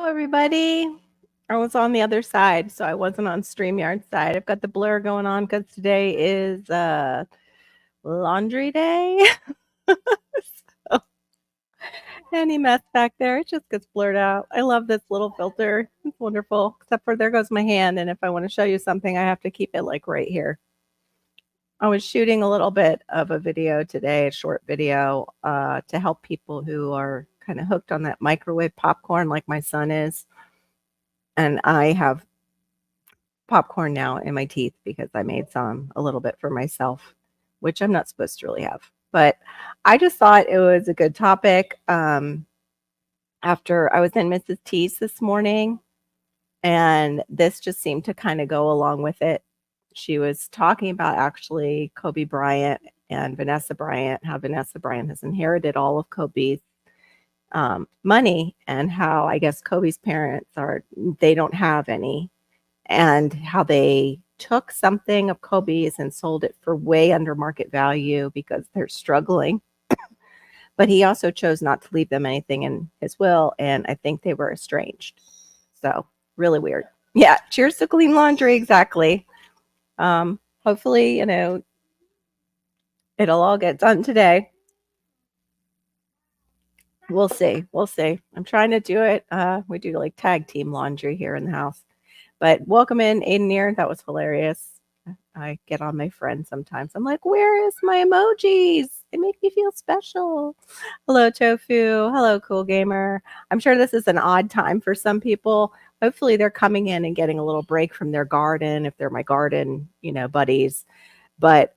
Everybody. I was on the other side, so I wasn't on StreamYard side. I've got the blur going on because today is laundry day. So, any mess back there, it just gets blurred out. I love this little filter. It's wonderful. Except for there goes my hand, and if I want to show you something, I have to keep it like right here. I was shooting a little bit of a video today, a short video, to help people who are kind of hooked on that microwave popcorn like my son is. And I have popcorn now in my teeth because I made some a little bit for myself, which I'm not supposed to really have. But I just thought it was a good topic. After I was in Mrs. T's this morning, and this just seemed to kind of go along with it. She was talking about actually Kobe Bryant and Vanessa Bryant, how Vanessa Bryant has inherited all of Kobe's money, and how I guess Kobe's parents they don't have any, and how they took something of Kobe's and sold it for way under market value because they're struggling. But he also chose not to leave them anything in his will, and I think they were estranged. So really weird. Yeah, cheers to clean laundry, exactly. Hopefully, it'll all get done today. We'll see. I'm trying to do it. We do like tag team laundry here in the house. But welcome in, Aiden. That was hilarious. I get on my friends sometimes. I'm like, where is my emojis? They make me feel special. Hello, Tofu. Hello, Cool Gamer. I'm sure this is an odd time for some people. Hopefully they're coming in and getting a little break from their garden if they're my garden, buddies. But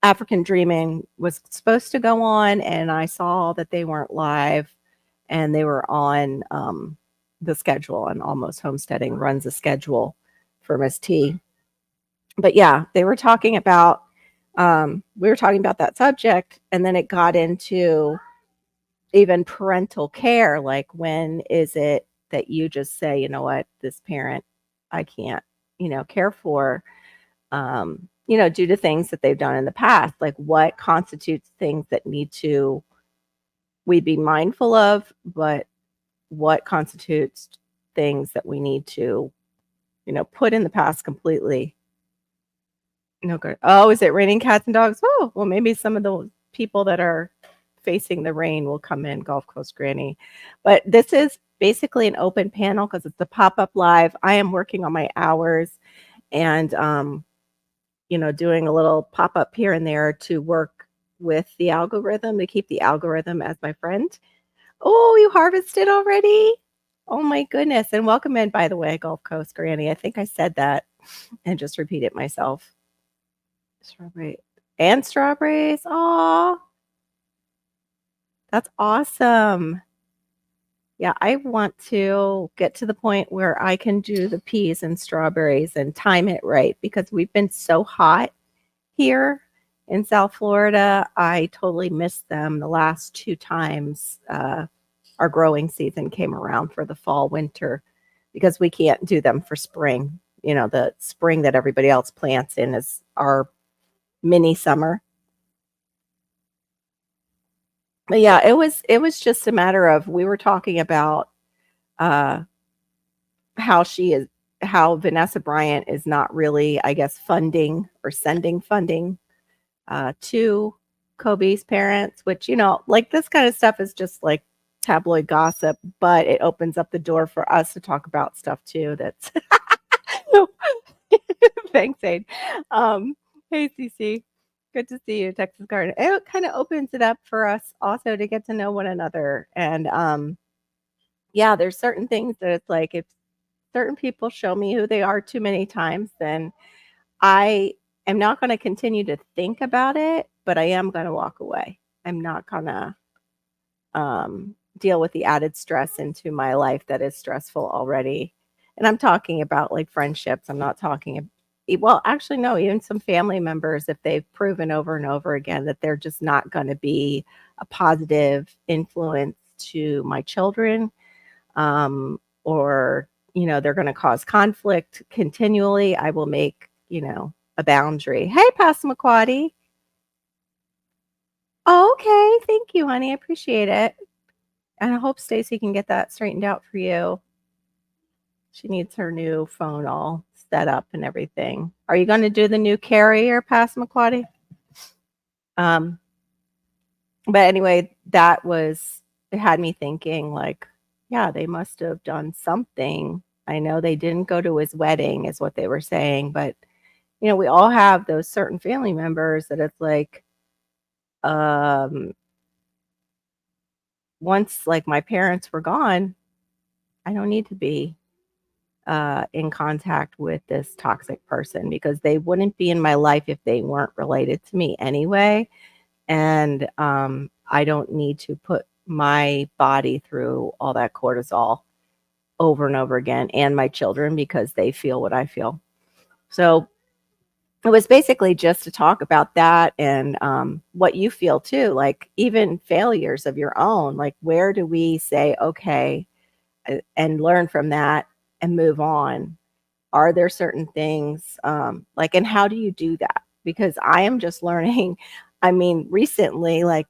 African Dreaming was supposed to go on, and I saw that they weren't live, and they were on the schedule, and Almost Homesteading runs a schedule for Miss T. But yeah, they were talking about we were talking about that subject, and then it got into even parental care. Like, when is it that you just say, you know what, this parent I can't, care for, due to things that they've done in the past. Like, what constitutes things that need to we be mindful of, but what constitutes things that we need to, put in the past completely. No good. Oh, is it raining cats and dogs? Oh, well, maybe some of the people that are facing the rain will come in, Gulf Coast Granny. But this is basically an open panel because it's a pop-up live. I am working on my hours and, doing a little pop-up here and there to work with the algorithm, to keep the algorithm as my friend. Oh, you harvested already? Oh my goodness. And welcome in, by the way, Gulf Coast Granny. I think I said that and just repeat it myself. Strawberry and strawberries. Aw. That's awesome. Yeah, I want to get to the point where I can do the peas and strawberries and time it right because we've been so hot here in South Florida. I totally missed them the last 2 times our growing season came around for the fall, winter, because we can't do them for spring. The spring that everybody else plants in is our mini summer. But yeah, it was just a matter of, we were talking about how Vanessa Bryant is not really, I guess, funding or sending funding to Kobe's parents, which, like, this kind of stuff is just like tabloid gossip, but it opens up the door for us to talk about stuff too. That's thanks, Aid. Hey, Cece. Good to see you, Texas Garden. It kind of opens it up for us also to get to know one another. And yeah, there's certain things that it's like, if certain people show me who they are too many times, then I am not going to continue to think about it, but I am going to walk away. I'm not going to deal with the added stress into my life that is stressful already. And I'm talking about like friendships. I'm not talking well, actually, no, even some family members, if they've proven over and over again that they're just not going to be a positive influence to my children, or, they're going to cause conflict continually, I will make, a boundary. Hey, Passamaquoddy. Oh, okay. Thank you, honey. I appreciate it. And I hope Stacy can get that straightened out for you. She needs her new phone all set up and everything. Are you going to do the new carrier, Passamaquoddy? Um, but anyway, it had me thinking, like, yeah, they must have done something. I know they didn't go to his wedding, is what they were saying, but we all have those certain family members that it's like, um, once like my parents were gone, I don't need to be in contact with this toxic person because they wouldn't be in my life if they weren't related to me anyway. And I don't need to put my body through all that cortisol over and over again, and my children, because they feel what I feel. So it was basically just to talk about that and what you feel too, like even failures of your own. Like, where do we say, okay, and learn from that and move on? Are there certain things, like, and how do you do that? Because I am just learning. I mean, recently, like,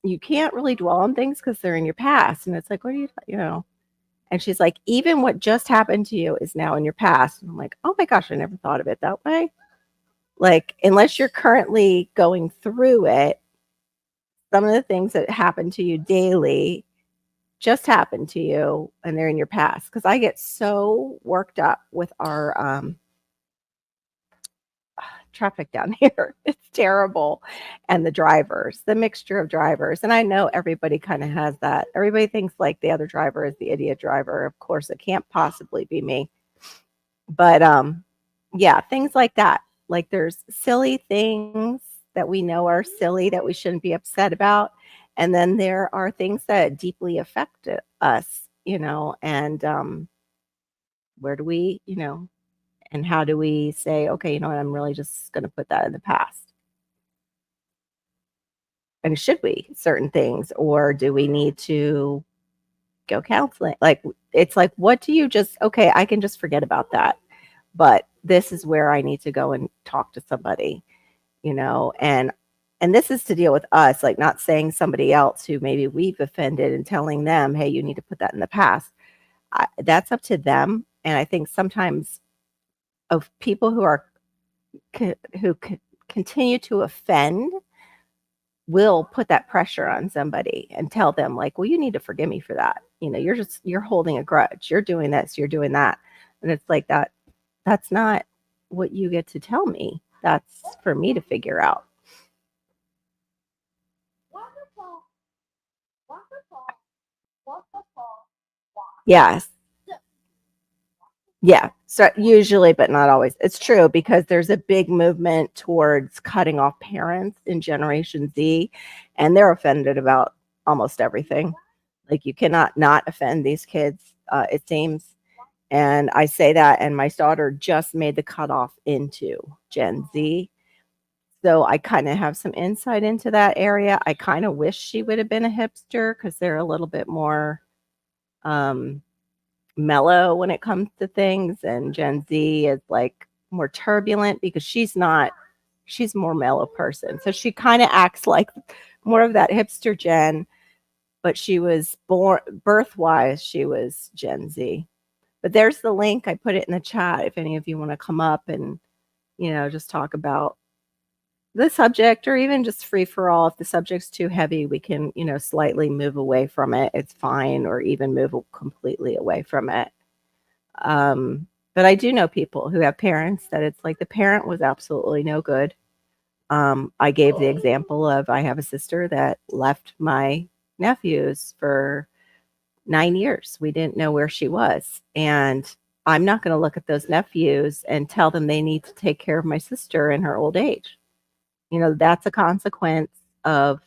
you can't really dwell on things because they're in your past. And it's like, what do you? And she's like, even what just happened to you is now in your past. And I'm like, oh my gosh, I never thought of it that way. Like, unless you're currently going through it, some of the things that happen to you daily just happened to you and they're in your past. Because I get so worked up with our traffic down here. It's terrible. And the mixture of drivers. And I know everybody kind of has that. Everybody thinks like the other driver is the idiot driver. Of course, it can't possibly be me. But yeah, things like that. Like, there's silly things that we know are silly that we shouldn't be upset about. And then there are things that deeply affect us, and where do we, and how do we say, okay, you know what, I'm really just going to put that in the past? And should we certain things, or do we need to go counseling? Like, it's like, what do you just, okay, I can just forget about that. But this is where I need to go and talk to somebody, and this is to deal with us, like not saying somebody else who maybe we've offended and telling them, hey, you need to put that in the past. That's up to them. And I think sometimes of people who are who continue to offend will put that pressure on somebody and tell them, like, well, you need to forgive me for that. You're holding a grudge, you're doing this, you're doing that. And it's like, that's not what you get to tell me. That's for me to figure out. Yes. Yeah. So usually, but not always. It's true, because there's a big movement towards cutting off parents in Generation Z, and they're offended about almost everything. Like, you cannot not offend these kids, it seems. And I say that, and my daughter just made the cutoff into Gen Z. So I kind of have some insight into that area. I kind of wish she would have been a hipster because they're a little bit more um, mellow when it comes to things. And Gen Z is like more turbulent because she's a more mellow person. So she kind of acts like more of that hipster Gen, but she was born birth wise, she was Gen Z. But there's the link. I put it in the chat if any of you want to come up and, just talk about the subject, or even just free for all. If the subject's too heavy, we can, slightly move away from it. It's fine, or even move completely away from it. But I do know people who have parents that it's like the parent was absolutely no good. I gave the example of, I have a sister that left my nephews for 9 years. We didn't know where she was. And I'm not going to look at those nephews and tell them they need to take care of my sister in her old age. That's a consequence of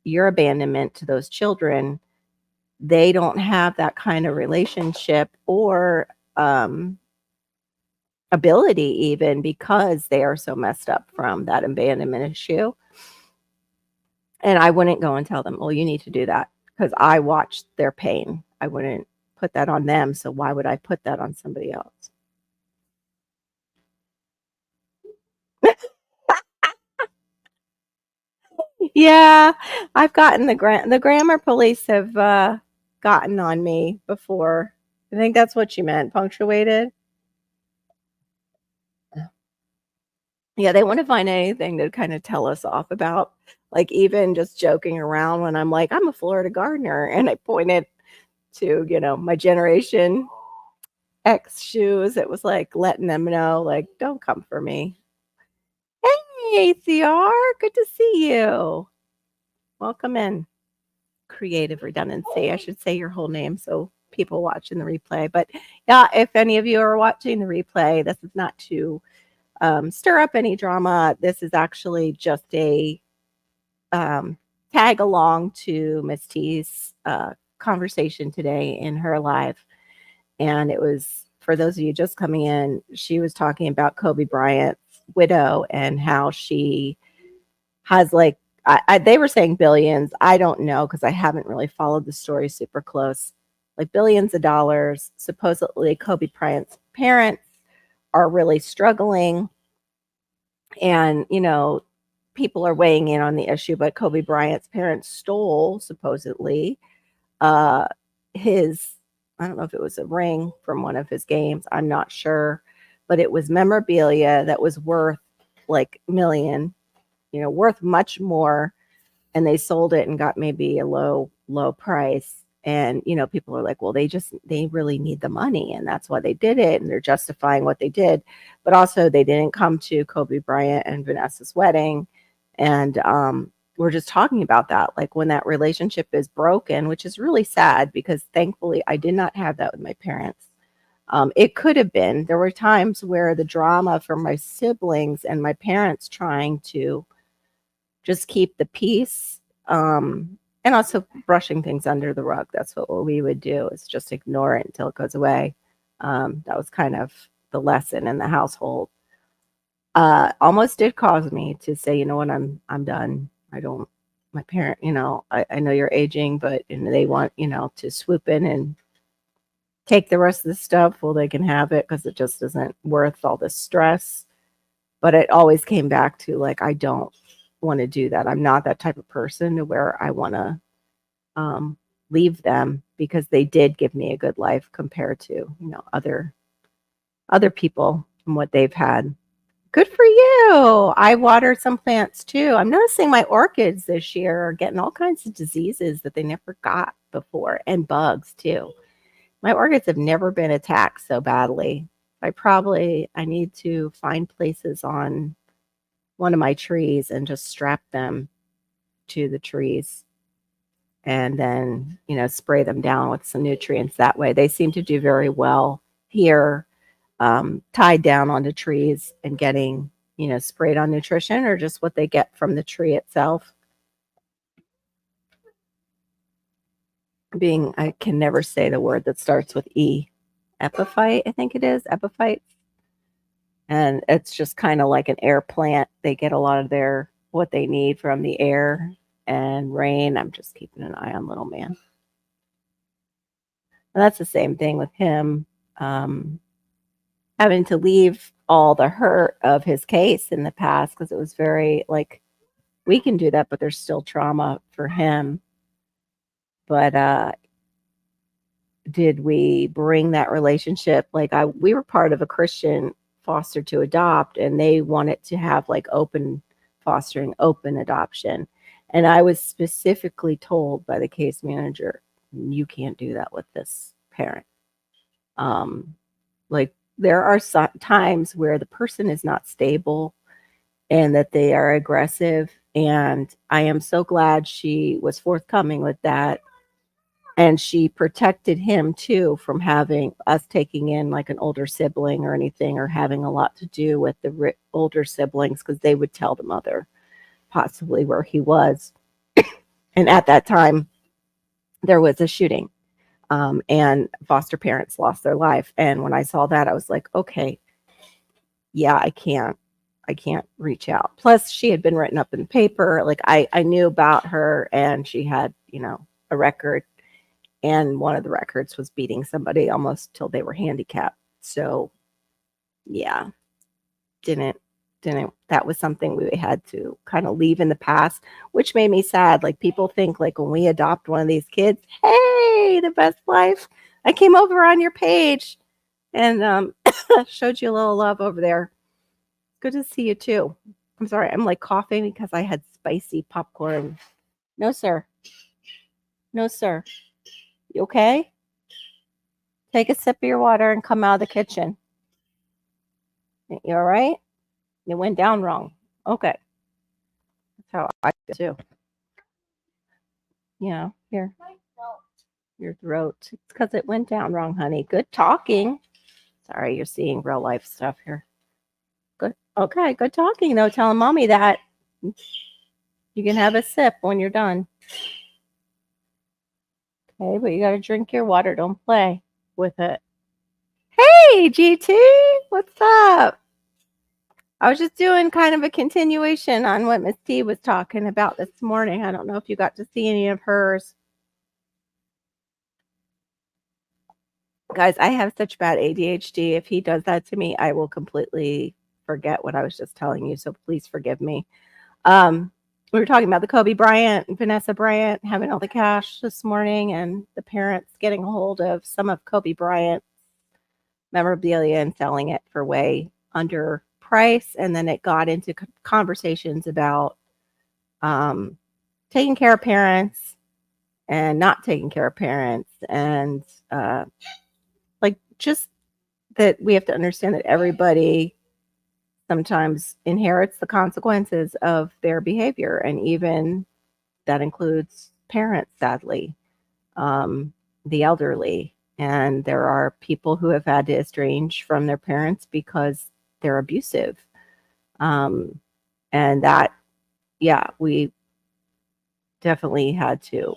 your abandonment to those children. They don't have that kind of relationship or ability, even because they are so messed up from that abandonment issue. And I wouldn't go and tell them, well, you need to do that, because I watched their pain. I wouldn't put that on them. So why would I put that on somebody else? Yeah, I've gotten the grammar police have gotten on me before. I think that's what you meant, punctuated. Yeah, they want to find anything to kind of tell us off about, like even just joking around when I'm like, I'm a Florida gardener, and I pointed to my Generation X shoes. It was like letting them know, like, don't come for me. Hey, CR, good to see you. Welcome in. Creative redundancy. I should say your whole name so people watching the replay. But yeah, if any of you are watching the replay, this is not to stir up any drama. This is actually just a um, tag along to Miss T's conversation today in her live. And it was, for those of you just coming in, she was talking about Kobe Bryant's widow and how she has like, they were saying billions. I don't know because I haven't really followed the story super close. Like billions of dollars. Supposedly, Kobe Bryant's parents are really struggling. And, people are weighing in on the issue, but Kobe Bryant's parents stole, supposedly, uh, his, I don't know if it was a ring from one of his games. I'm not sure. But it was memorabilia that was worth like million, worth much more, and they sold it and got maybe a low price. And people are like, well, they really need the money, and that's why they did it, and they're justifying what they did. But also they didn't come to Kobe Bryant and Vanessa's wedding. And we're just talking about that, like when that relationship is broken, which is really sad because thankfully I did not have that with my parents. It could have been. There were times where the drama from my siblings and my parents trying to just keep the peace, and also brushing things under the rug. That's what we would do, is just ignore it until it goes away. That was kind of the lesson in the household. Almost did cause me to say, you know what, I'm done. I don't, my parent, I know you're aging, but they want, to swoop in and take the rest of the stuff. Well, they can have it because it just isn't worth all the stress. But it always came back to like, I don't want to do that. I'm not that type of person to where I want to um, leave them, because they did give me a good life compared to other people and what they've had. Good for you. I watered some plants too. I'm noticing my orchids this year are getting all kinds of diseases that they never got before, and bugs too. My orchids have never been attacked so badly. I need to find places on one of my trees and just strap them to the trees, and then, spray them down with some nutrients that way. They seem to do very well here, tied down onto trees and getting, sprayed on nutrition or just what they get from the tree itself. I can never say the word that starts with E. Epiphyte, I think it is. Epiphyte. And it's just kind of like an air plant. They get a lot of what they need from the air and rain. I'm just keeping an eye on little man. And that's the same thing with him, having to leave all the hurt of his case in the past, because it was very like, we can do that, but there's still trauma for him. But did we bring that relationship? Like we were part of a Christian foster to adopt, and they wanted to have like open fostering, open adoption. And I was specifically told by the case manager, you can't do that with this parent. Like there are times where the person is not stable and that they are aggressive. And I am so glad she was forthcoming with that. And she protected him too from having us taking in like an older sibling or anything, or having a lot to do with the older siblings, because they would tell the mother possibly where he was. And at that time, there was a shooting, and foster parents lost their life. And when I saw that, I was like, okay, yeah, I can't reach out. Plus, she had been written up in the paper. Like I knew about her, and she had, a record, and one of the records was beating somebody almost till they were handicapped. So, yeah, didn't. that was something we had to kind of leave in the past, which made me sad. Like people think like when we adopt one of these kids, hey, the best life. I came over on your page and showed you a little love over there. Good to see you too. I'm sorry, I'm like coughing because I had spicy popcorn. No, sir. No, sir. You okay? Take a sip of your water and come out of the kitchen. You all right? It went down wrong. Okay. That's how I feel too. Yeah, here. Your throat. It's because it went down wrong, honey. Good talking. Sorry, you're seeing real life stuff here. Good. Okay, good talking. No, telling mommy that you can have a sip when you're done. Okay, but you got to drink your water. Don't play with it. Hey, GT, what's up? I was just doing kind of a continuation on what Miss T was talking about this morning. I don't know if you got to see any of hers. Guys, I have such bad ADHD. If he does that to me, I will completely forget what I was just telling you. So please forgive me. We were talking about the Kobe Bryant and Vanessa Bryant having all the cash this morning and the parents getting a hold of some of Kobe Bryant's memorabilia and selling it for way under price. And then it got into conversations about taking care of parents and not taking care of parents and like just that we have to understand that everybody sometimes inherits the consequences of their behavior, and even that includes parents, sadly, the elderly. And there are people who have had to estrange from their parents because they're abusive. And that, yeah, we definitely had to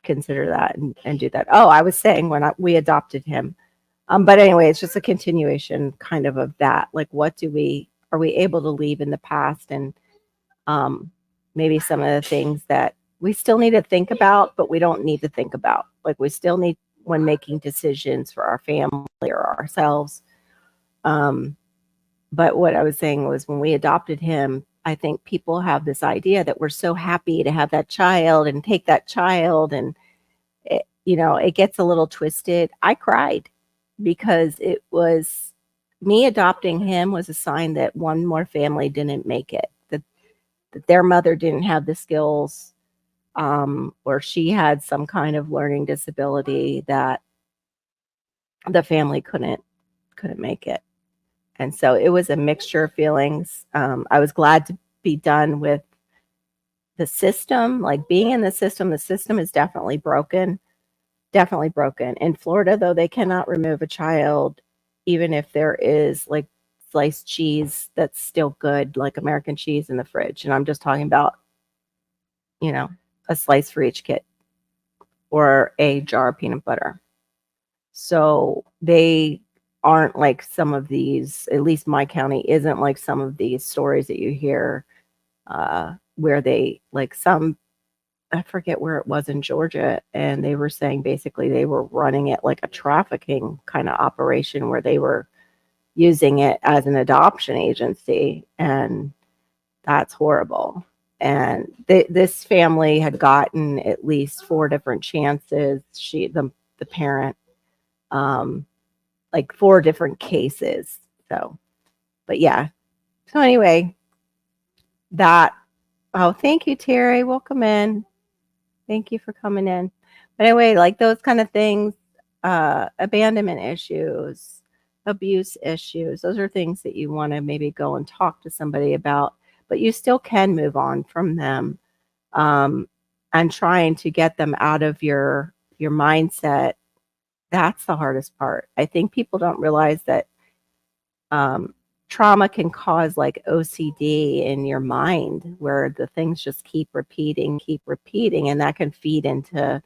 consider that and do that. Oh, I was saying when we adopted him. But anyway, it's just a continuation kind of that. Like, are we able to leave in the past and maybe some of the things that we still need to think about, but we don't need to think about. Like we still need when making decisions for our family or ourselves. But what I was saying was when we adopted him, I think people have this idea that we're so happy to have that child and take that child. And, it gets a little twisted. I cried because it was me adopting him was a sign that one more family didn't make it, that their mother didn't have the skills, or she had some kind of learning disability that the family couldn't make it. And so it was a mixture of feelings. I was glad to be done with the system, like being in the system. The system is definitely broken. Definitely broken. In Florida, though, they cannot remove a child, even if there is like sliced cheese that's still good, like American cheese in the fridge. And I'm just talking about, a slice for each kid or a jar of peanut butter. So they aren't like some of these, at least my county isn't like some of these stories that you hear where they like some, I forget where it was in Georgia, and they were saying basically they were running it like a trafficking kind of operation where they were using it as an adoption agency, and that's horrible. And this family had gotten at least 4 different chances. The parent, like 4 different cases. So, but yeah. So anyway, thank you, Terry. Welcome in. Thank you for coming in. But anyway, like those kind of things, abandonment issues, abuse issues, those are things that you want to maybe go and talk to somebody about, but you still can move on from them, and trying to get them out of your mindset. That's the hardest part. I think people don't realize that trauma can cause like OCD in your mind where the things just keep repeating, and that can feed into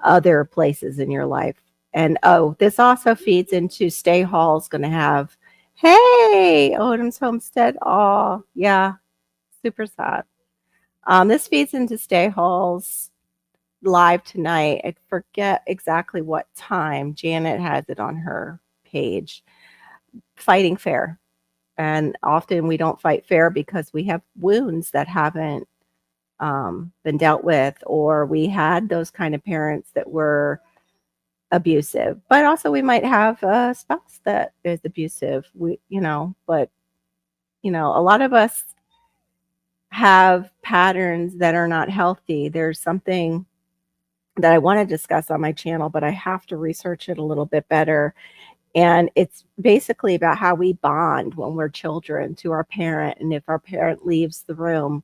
other places in your life. And this also feeds into Stay Hall's going to have, hey, Odom's Homestead. Oh, yeah, super sad. This feeds into Stay Hall's live tonight. I forget exactly what time. Janet has it on her page. Fighting Fair. And often we don't fight fair because we have wounds that haven't been dealt with, or we had those kind of parents that were abusive. But also, we might have a spouse that is abusive. But a lot of us have patterns that are not healthy. There's something that I want to discuss on my channel, but I have to research it a little bit better. And it's basically about how we bond when we're children to our parent. And if our parent leaves the room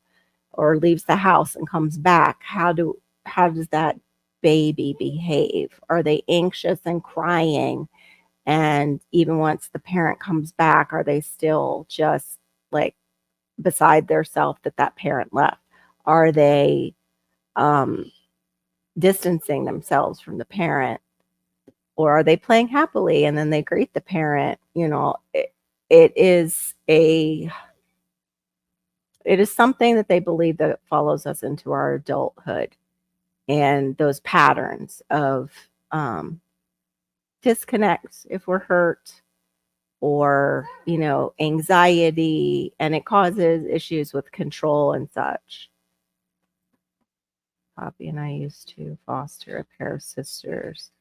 or leaves the house and comes back, how does that baby behave? Are they anxious and crying? And even once the parent comes back, are they still just like beside their self that parent left? Are they um, distancing themselves from the parent, or are they playing happily and then they greet the parent? It is something that they believe that follows us into our adulthood, and those patterns of disconnects if we're hurt, or anxiety, and it causes issues with control and such. Poppy and I used to foster a pair of sisters.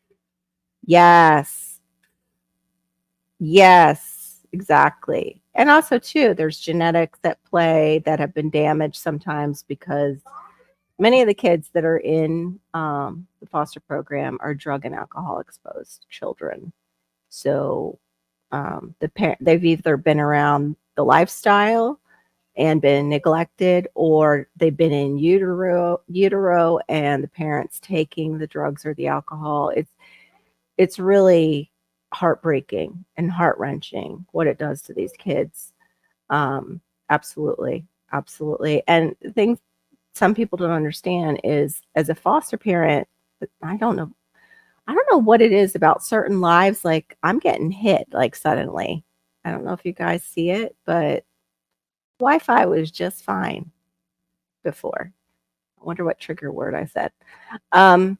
Yes. Yes, exactly. And also too, there's genetics at play that have been damaged sometimes, because many of the kids that are in the foster program are drug and alcohol exposed children. So they've either been around the lifestyle and been neglected, or they've been in utero and the parents taking the drugs or the alcohol. It's really heartbreaking and heart-wrenching what it does to these kids. Absolutely, absolutely. And things some people don't understand is, as a foster parent, I don't know what it is about certain lives. Like, I'm getting hit like suddenly. I don't know if you guys see it, but Wi-Fi was just fine before. I wonder what trigger word I said. Um,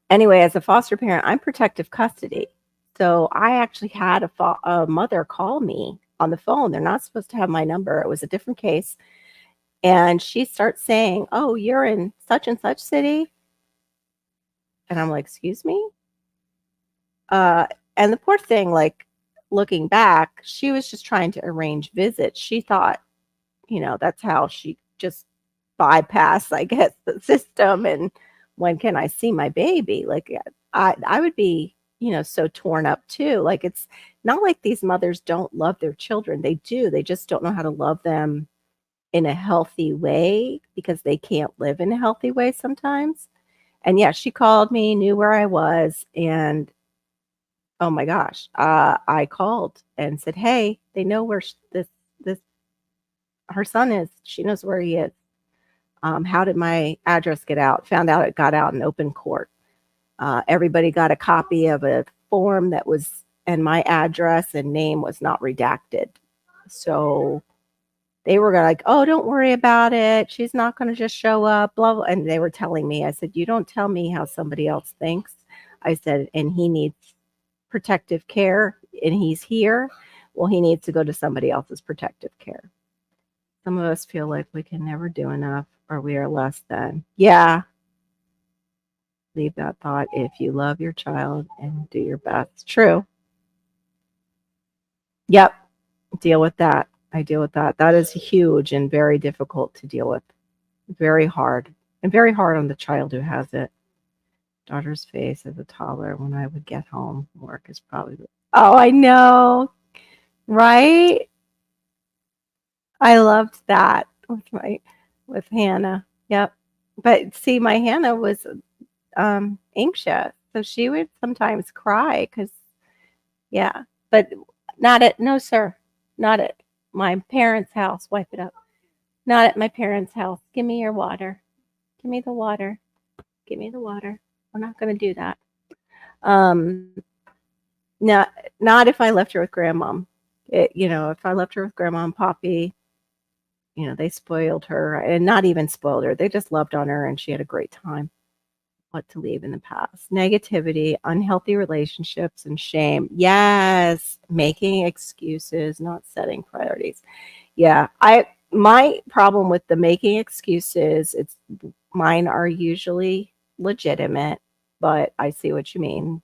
anyway, as a foster parent, I'm protective custody. So I actually had a mother call me on the phone. They're not supposed to have my number. It was a different case. And she starts saying, "Oh, you're in such and such city." And I'm like, "Excuse me?" Uh, and the poor thing, like, looking back, she was just trying to arrange visits. She thought, that's how she just bypassed, I guess, the system. And when can I see my baby? Like, yeah, I would be, so torn up too. Like, it's not like these mothers don't love their children. They do. They just don't know how to love them in a healthy way, because they can't live in a healthy way sometimes. And yeah, she called me, knew where I was, and oh my gosh, I called and said, "Hey, they know where this her son is. She knows where he is. How did my address get out?" Found out it got out in open court. Everybody got a copy of a form that was, and my address and name was not redacted. So they were like, "Oh, don't worry about it. She's not going to just show up, blah, blah." And they were telling me, I said, "You don't tell me how somebody else thinks." I said, "And he needs protective care and he's here. Well, he needs to go to somebody else's protective care." Some of us feel like we can never do enough, or we are less than. Yeah. Leave that thought. If you love your child and do your best. True. Yep. Deal with that. I deal with that. That is huge and very difficult to deal with. Very hard. And very hard on the child who has it. Daughter's face as a toddler when I would get home. Work is probably. Oh, I know. Right? I loved that with Hannah. Yep. But see, my Hannah was anxious, so she would sometimes cry because, yeah. But not at no, sir, not at my parents' house. Wipe it up. Not at my parents' house. Give me your water. Give me the water. Give me the water. We're not going to do that. Um, not not if I left her with grandmom. If I left her with grandma and Poppy, they spoiled her, and not even spoiled her. They just loved on her, and she had a great time. what to leave in the past. Negativity, unhealthy relationships, and shame. Yes, making excuses, not setting priorities. Yeah, my problem with the making excuses, it's mine are usually legitimate, but I see what you mean.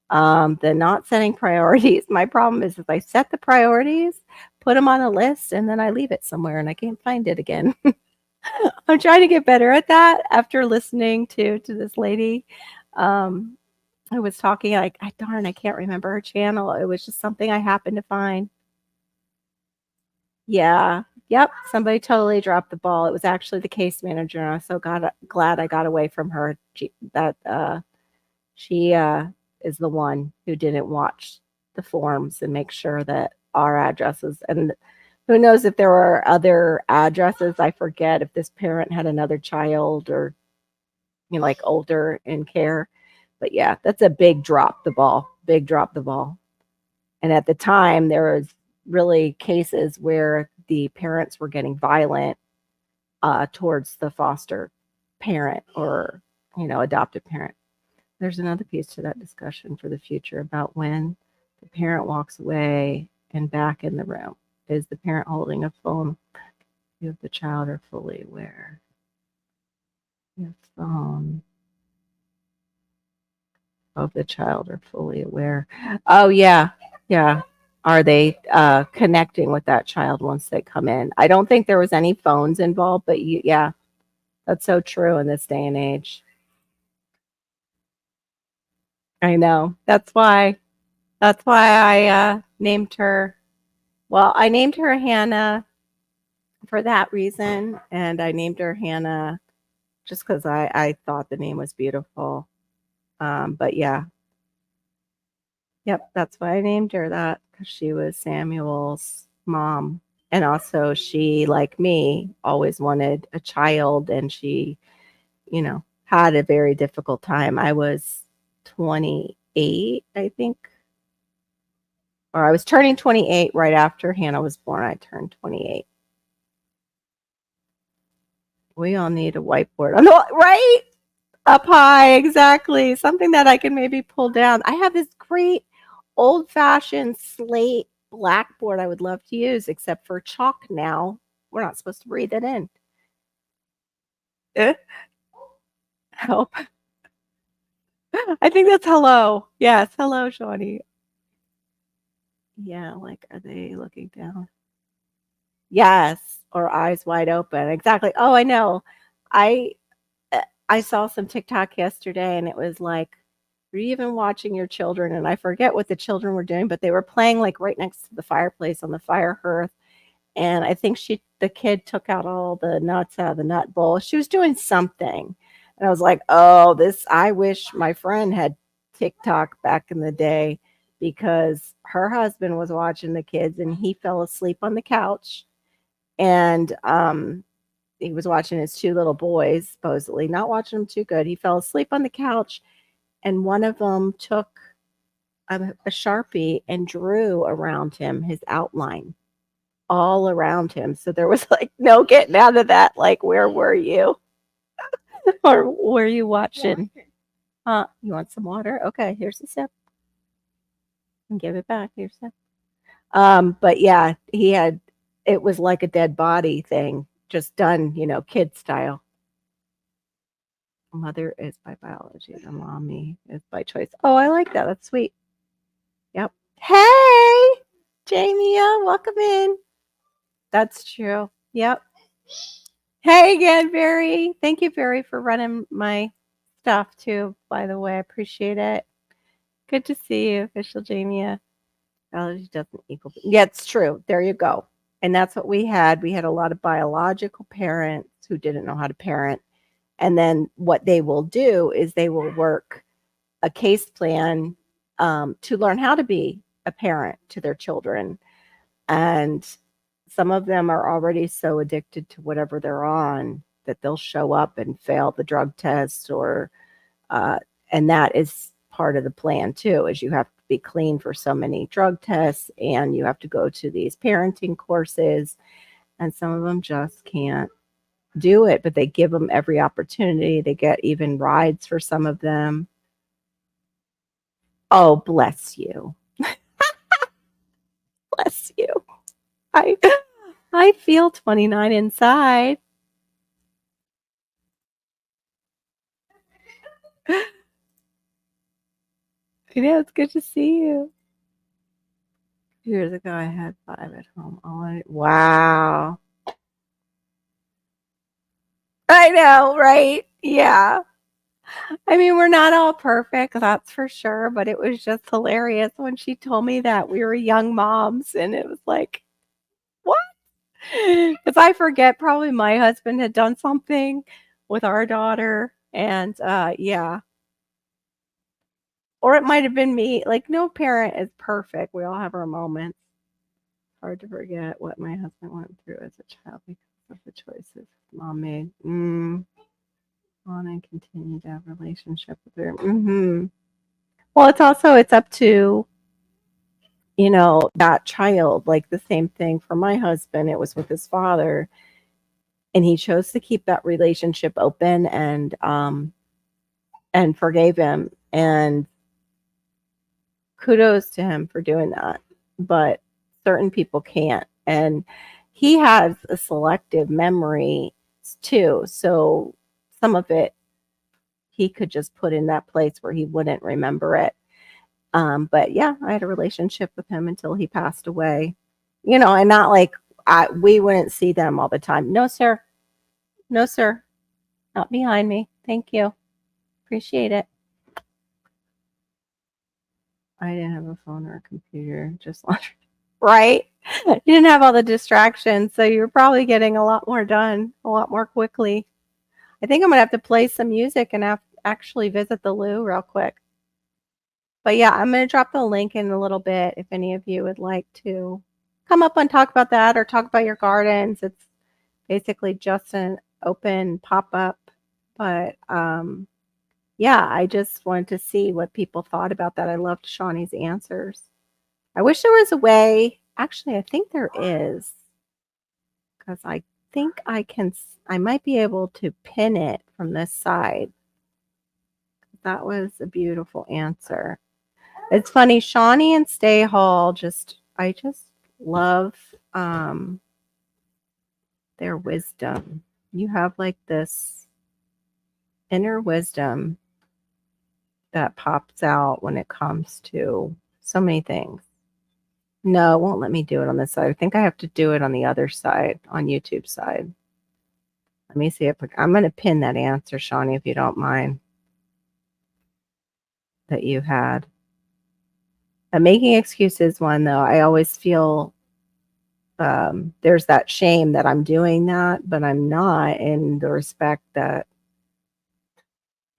The not setting priorities. My problem is if I set the priorities, put them on a list, and then I leave it somewhere and I can't find it again. I'm trying to get better at that after listening to this lady. Um, who was talking like, darn, I can't remember her channel. It was just something I happened to find. Yeah. Yep. Somebody totally dropped the ball. It was actually the case manager. And I was so glad I got away from her. She is the one who didn't watch the forms and make sure that our addresses, and who knows if there were other addresses. I forget if this parent had another child or, like older in care. But yeah, that's a big drop the ball. Big drop the ball. And at the time, there was really cases where the parents were getting violent towards the foster parent or, adopted parent. There's another piece to that discussion for the future about when the parent walks away and back in the room. Is the parent holding a phone if the child are fully aware? If phone of the child are fully aware. Oh yeah. Yeah. Are they connecting with that child once they come in? I don't think there was any phones involved, but yeah, that's so true in this day and age. I know. That's why I named her. Well, I named her Hannah for that reason, and I named her Hannah just because I thought the name was beautiful. But yeah, yep, that's why I named her that, because she was Samuel's mom. And also, she, like me, always wanted a child, and she, had a very difficult time. I was 28, I think, or I was turning 28 right after Hannah was born. I turned 28. We all need a whiteboard. I know, right? Up high, exactly. Something that I can maybe pull down. I have this great old-fashioned slate blackboard I would love to use, except for chalk now. We're not supposed to breathe it in. Eh, help. I think that's hello. Yes, hello, Shawnee. Yeah, like, are they looking down? Yes, or eyes wide open. Exactly. Oh, I know. I I saw some TikTok yesterday, and it was like, "Were you even watching your children?" And I forget what the children were doing, but they were playing, like, right next to the fireplace on the fire hearth, and I think the kid took out all the nuts out of the nut bowl. She was doing something, and I was like, "Oh, I wish my friend had TikTok back in the day," because her husband was watching the kids, and he fell asleep on the couch, and, he was watching his 2 little boys, supposedly, not watching them too good. He fell asleep on the couch, and one of them took a Sharpie and drew around him his outline, all around him. So there was, like, no getting out of that, like, "Where were you?" Or, "Were you watching?" "Huh, you want some water? Okay, here's a sip." And give it back. "Here's a sip." But yeah, it was like a dead body thing, just done, kid style. Mother is by biology, the mommy is by choice. Oh, I like that. That's sweet. Yep. Hey, Jamia, welcome in. That's true. Yep. Hey again, Barry. Thank you, Barry, for running my stuff too, by the way. I appreciate it. Good to see you, official Jamia. Biology doesn't equal. Yeah, it's true. There you go. And that's what we had. We had a lot of biological parents who didn't know how to parent. And then what they will do is they will work a case plan to learn how to be a parent to their children. And some of them are already so addicted to whatever they're on that they'll show up and fail the drug test, or and that is part of the plan too, is you have to be clean for so many drug tests, and you have to go to these parenting courses, and some of them just can't do it, but they give them every opportunity. They get even rides for some of them. Oh, bless you. Bless you. I I feel 29 inside. Yeah, it's good to see you. Years ago, I had 5 at home. Wow. I know, right? Yeah. I mean, we're not all perfect, that's for sure, but it was just hilarious when she told me that we were young moms, and it was like, "What?" 'Cause I forget probably my husband had done something with our daughter, and, yeah. Or it might have been me, like, no parent is perfect, we all have our moments. Hard to forget what my husband went through as a child because of the choices mom made. On and continue to have a relationship with her. Well, it's up to, that child, like the same thing for my husband, it was with his father, and he chose to keep that relationship open and forgave him, and kudos to him for doing that. But certain people can't, and he has a selective memory too, so some of it he could just put in that place where he wouldn't remember it. But yeah, I had a relationship with him until he passed away. And not like we wouldn't see them all the time. No, sir. No, sir. Not behind me. Thank you. Appreciate it. I didn't have a phone or a computer, just laundry. Right? You didn't have all the distractions, so you were probably getting a lot more done a lot more quickly. I think I'm gonna have to play some music and actually visit the loo real quick. But yeah, I'm gonna drop the link in a little bit if any of you would like to come up and talk about that or talk about your gardens. It's basically just an open pop-up. But yeah, I just wanted to see what people thought about that. I loved Shawnee's answers. I wish there was a way. Actually, I think there is, because I think I might be able to pin it from this side. That was a beautiful answer. It's funny, Shawnee and Stay Hall I just love their wisdom. You have like this inner wisdom that pops out when it comes to so many things. No, it won't let me do it on this side. I think I have to do it on the other side, on YouTube side. Let me see if I'm going to pin that answer, Shawnee, if you don't mind, that you had. Making excuses one, though, I always feel there's that shame that I'm doing that, but I'm not, in the respect that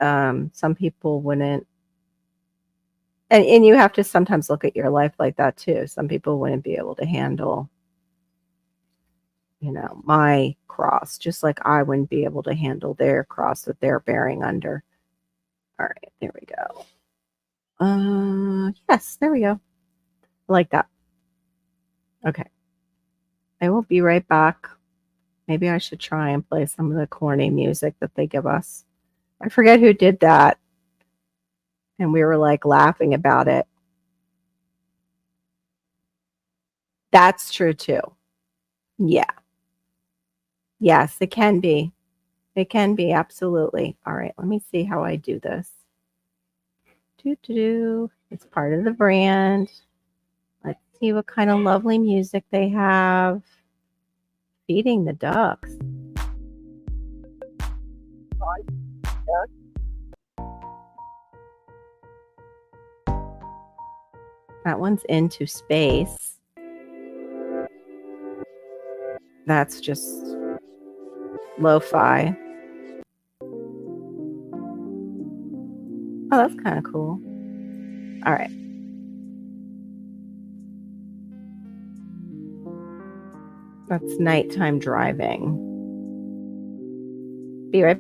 some people wouldn't. And you have to sometimes look at your life like that too. Some people wouldn't be able to handle, my cross, just like I wouldn't be able to handle their cross that they're bearing under. All right, there we go. Yes, there we go. I like that. Okay. I will be right back. Maybe I should try and play some of the corny music that they give us. I forget who did that. And we were like laughing about it. That's true too. Yeah. Yes, it can be. It can be, absolutely. All right, let me see how I do this. It's part of the brand. Let's see what kind of lovely music they have. Feeding the ducks. That one's Into Space. That's just lo-fi. Oh, that's kind of cool. All right. That's nighttime driving. Be right.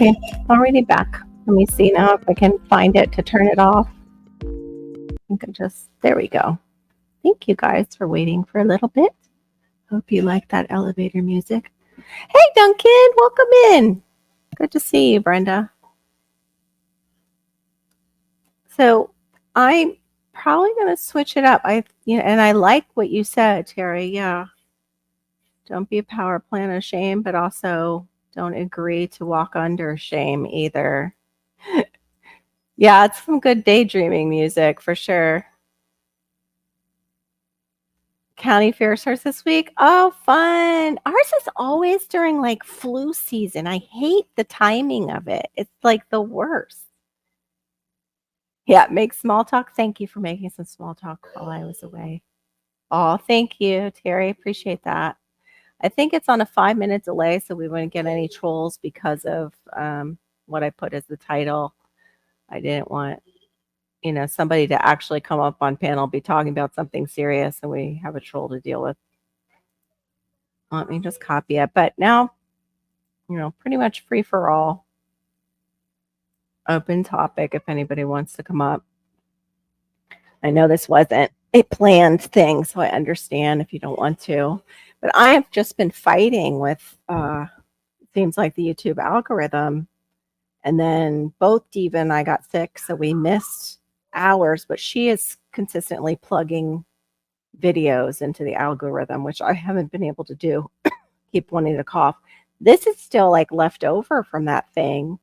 Okay, already back. Let me see now if I can find it to turn it off. I can just, there we go. Thank you guys for waiting for a little bit. Hope you like that elevator music. Hey, Duncan, welcome in. Good to see you, Brenda. So I'm probably going to switch it up. And I like what you said, Terry. Yeah. Don't be a power plant of shame, but also don't agree to walk under shame either. Yeah, it's some good daydreaming music for sure. County fair starts this week. Oh, fun. Ours is always during like flu season. I hate the timing of it. It's like the worst. Yeah, make small talk. Thank you for making some small talk while I was away. Oh, thank you, Terry. Appreciate that. I think it's on a 5-minute delay, so we wouldn't get any trolls because of what I put as the title. I didn't want, somebody to actually come up on panel, be talking about something serious, and we have a troll to deal with. Let me just copy it. But now, pretty much free for all. Open topic if anybody wants to come up. I know this wasn't a planned thing, so I understand if you don't want to. But I have just been fighting with seems like the YouTube algorithm. And then both Diva and I got sick, so we missed hours, but she is consistently plugging videos into the algorithm, which I haven't been able to do. Keep wanting to cough. This is still like left over from that thing.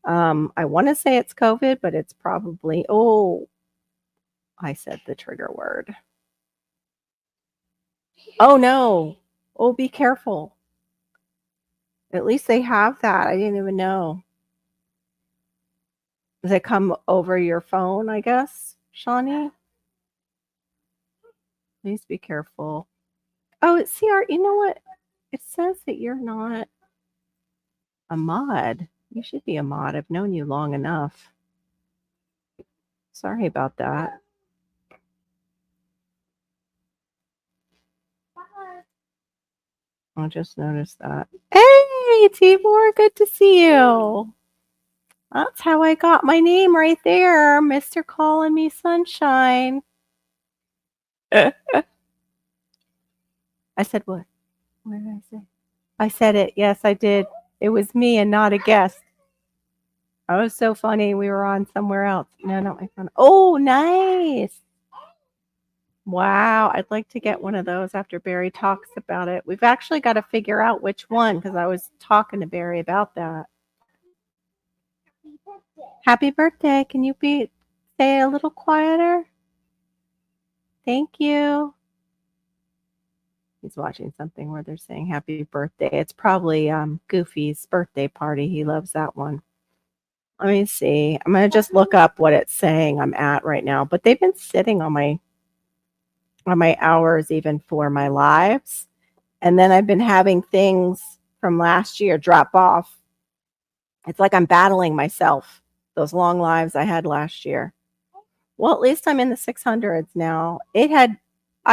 I want to say it's COVID, but it's probably, I said the trigger word. Oh no. Oh, be careful. At least they have that. I didn't even know. Does it come over your phone, I guess, Shawnee? Please be careful. Oh, CR, you know what? It says that you're not a mod. You should be a mod. I've known you long enough. Sorry about that. I just noticed that. Hey, Tibor, good to see you. That's how I got my name right there, Mr. Calling Me Sunshine. I said what? What did I say? I said it. Yes, I did. It was me and not a guest. Oh, it was so funny. We were on somewhere else. No, not my phone. Oh, nice. Wow. I'd like to get one of those after Barry talks about it. We've actually got to figure out which one because I was talking to Barry about that. Happy birthday. Can you say a little quieter? Thank you. He's watching something where they're saying happy birthday. It's probably Goofy's birthday party. He loves that one. Let me see. I'm going to just look up what it's saying I'm at right now. But they've been sitting on my hours even for my lives. And then I've been having things from last year drop off. It's like I'm battling myself, those long lives I had last year. Well, at least I'm in the 600s now. I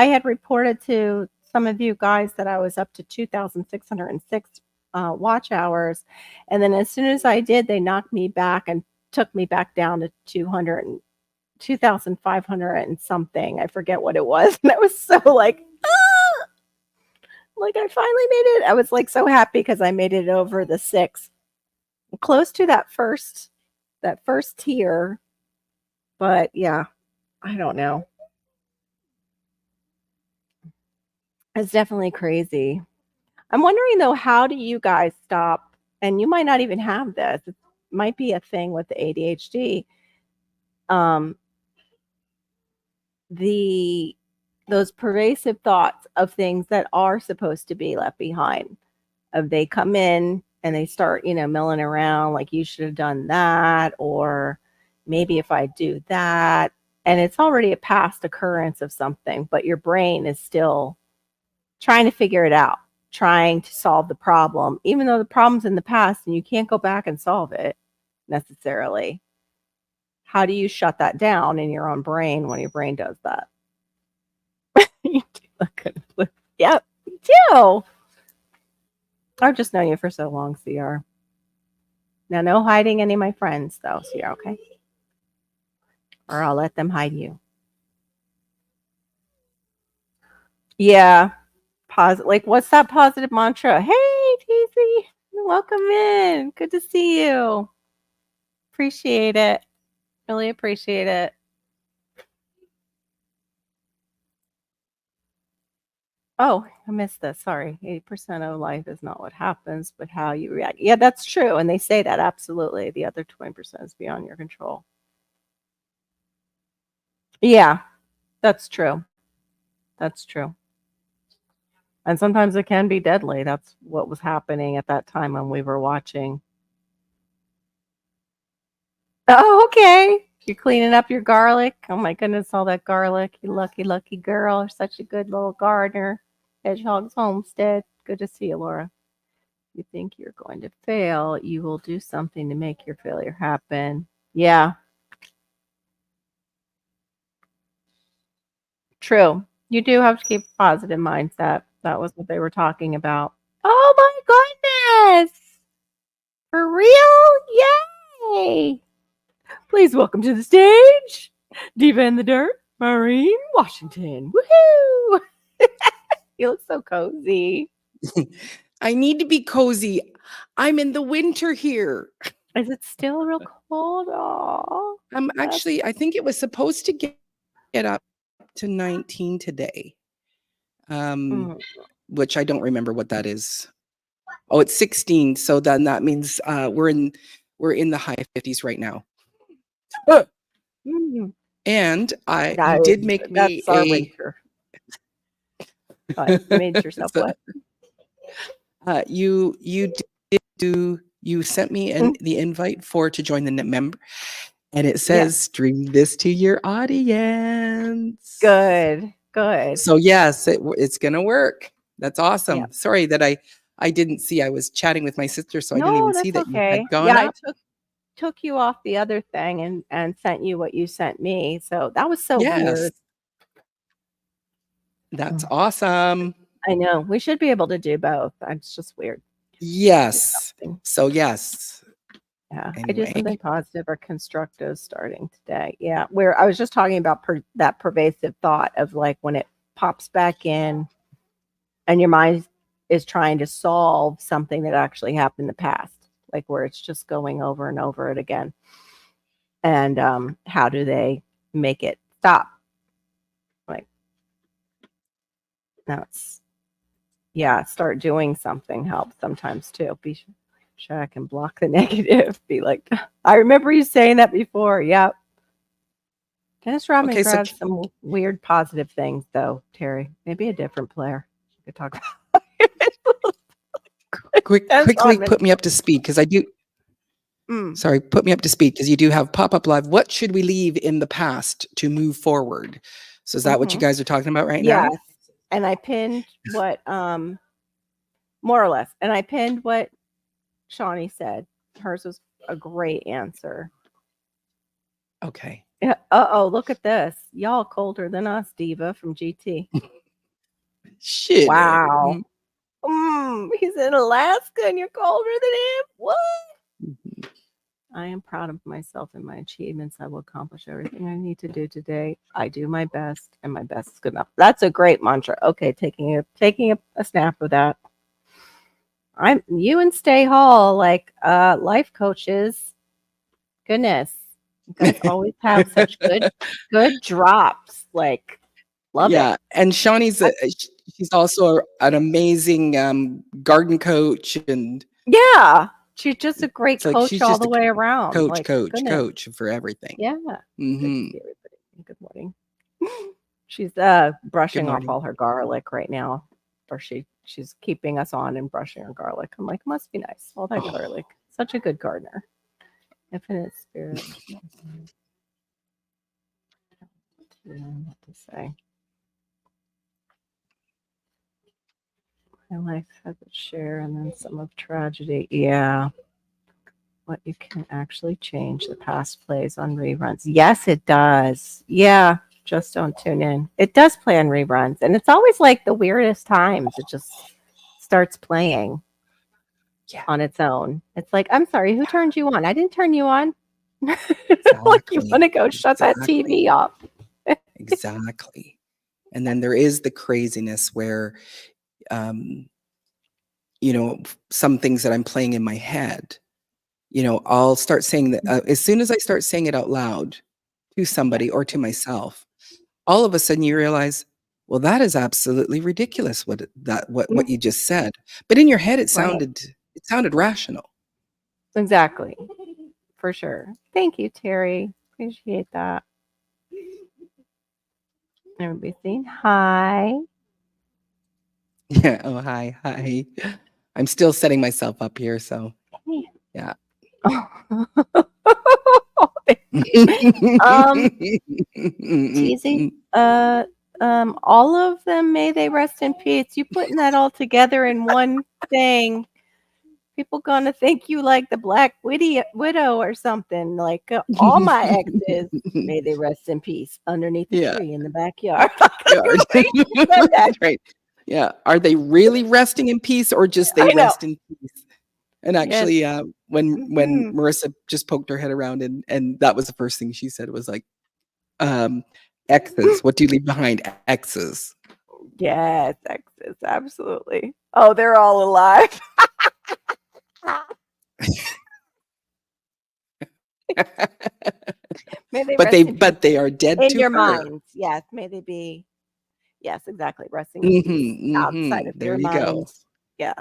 had reported to some of you guys that I was up to 2,606 watch hours. And then as soon as I did, they knocked me back and took me back down to 2,500 and something. I forget what it was. And I was so like I finally made it. I was like so happy because I made it over the 6. Close to that first tier. But yeah, I don't know. It's definitely crazy. I'm wondering though, how do you guys stop? And you might not even have this. It might be a thing with the ADHD. Those pervasive thoughts of things that are supposed to be left behind. Of they come in and they start, milling around like you should have done that, or maybe if I do that, and it's already a past occurrence of something, but your brain is still trying to figure it out, trying to solve the problem, even though the problem's in the past and you can't go back and solve it necessarily. How do you shut that down in your own brain when your brain does that? You do look good. Yep, you do. I've just known you for so long, CR. Now, no hiding any of my friends, though. So you're okay. Or I'll let them hide you. Yeah. Like, what's that positive mantra? Hey, Casey, welcome in. Good to see you. Appreciate it. Really appreciate it. Oh, I missed this. Sorry. 80% of life is not what happens, but how you react. Yeah, that's true. And they say that absolutely. The other 20% is beyond your control. Yeah, that's true. That's true. And sometimes it can be deadly. That's what was happening at that time when we were watching. Oh, okay. You're cleaning up your garlic. Oh my goodness, all that garlic. You lucky, lucky girl. You're such a good little gardener. Hedgehog's Homestead. Good to see you, Laura. You think you're going to fail, you will do something to make your failure happen. Yeah. True. You do have to keep a positive mindset. That was what they were talking about. Oh my goodness. For real? Yay. Please welcome to the stage, Diva in the Dirt, Maureen Washington. Woohoo! You look so cozy. I need to be cozy. I'm in the winter here. Is it still real cold? Oh, Actually, I think it was supposed to get up to 19 today. Which I don't remember what that is. Oh, it's 16. So then that means we're in the high 50s right now. And you did make me our winter. What? You made yourself what? You sent me the invite to join the member, and it says stream this to your audience. Good. So yes, it's gonna work. That's awesome. Yep. Sorry that I didn't see. I was chatting with my sister, so I didn't even see that you had gone up. I took you off the other thing and sent you what you sent me. So that was so weird. That's awesome. I know. We should be able to do both. It's just weird. Yes. So yes. Yeah. Anyway. I do something positive or constructive starting today. Yeah. Where I was just talking about that pervasive thought of like when it pops back in and your mind is trying to solve something that actually happened in the past, like where it's just going over and over it again. And how do they make it stop? Like, start doing something helps sometimes too. Be sure I can block the negative. Be like, I remember you saying that before. Yep. Dennis Rodman grabs some weird positive things, though, Terry. Maybe a different player. We could talk about quickly put me up to speed because I do. Sorry, put me up to speed because you do have pop-up live. What should we leave in the past to move forward? So is that what you guys are talking about right now? Yes. And I pinned what, more or less, and I pinned what Shawnee said. Hers was a great answer. Okay. Yeah. Uh-oh, look at this. Y'all colder than us, Diva from GT. Shit. Wow. He's in Alaska and you're colder than him. What? I am proud of myself and my achievements. I will accomplish everything I need to do today. I do my best, and my best is good enough. That's a great mantra. Okay, taking a snap of that. You and Stay Hall, like life coaches. Goodness, you guys always have such good drops. Like, love it. Yeah, and Shawnee's she's also an amazing garden coach, and she's just a great coach all the way around. Coach for everything. Yeah. Mm-hmm. Good morning. She's brushing off all her garlic right now, or she's keeping us on and brushing her garlic. I'm like, must be nice. All that garlic. Such a good gardener. Infinite spirit. What to say? My life has its share and then some of tragedy. Yeah. What you can actually change. The past plays on reruns. Yes, it does. Yeah. Just don't tune in. It does play on reruns. And it's always like the weirdest times. It just starts playing. Yeah, on its own. It's like, I'm sorry, who yeah, turned you on? I didn't turn you on. Like you want exactly, to go shut that exactly, TV off. exactly. And then there is the craziness where, um, some things that I'm playing in my head, I'll start saying that as soon as I start saying it out loud to Yeah. somebody or to myself, all of a sudden you realize, well, that is absolutely ridiculous what Mm, you just said. But in your head right. it sounded rational. Exactly. For sure. Thank you, Terry. Appreciate that. Everybody saying hi. Yeah. Oh, hi. Hi. I'm still setting myself up here, so Hey. yeah. um, Teasy, all of them, may they rest in peace. You putting that all together in one thing, people gonna think you like the Black Widow or something. Like all my exes, may they rest in peace underneath the Yeah. tree in the backyard. Yard. The way you said that. Right. Yeah. Are they really resting in peace or just they I know. rest in peace? And Yes. actually, when Mhm. Marissa just poked her head around and that was the first thing she said was like, exes. What do you leave behind? Exes. Yes, exes, absolutely. Oh, they're all alive. May they but rest in peace they are dead in to your her. minds. Yes, may they be. Yes, exactly. Resting in peace Mhm. outside Mhm. of There your you go. minds. Yeah.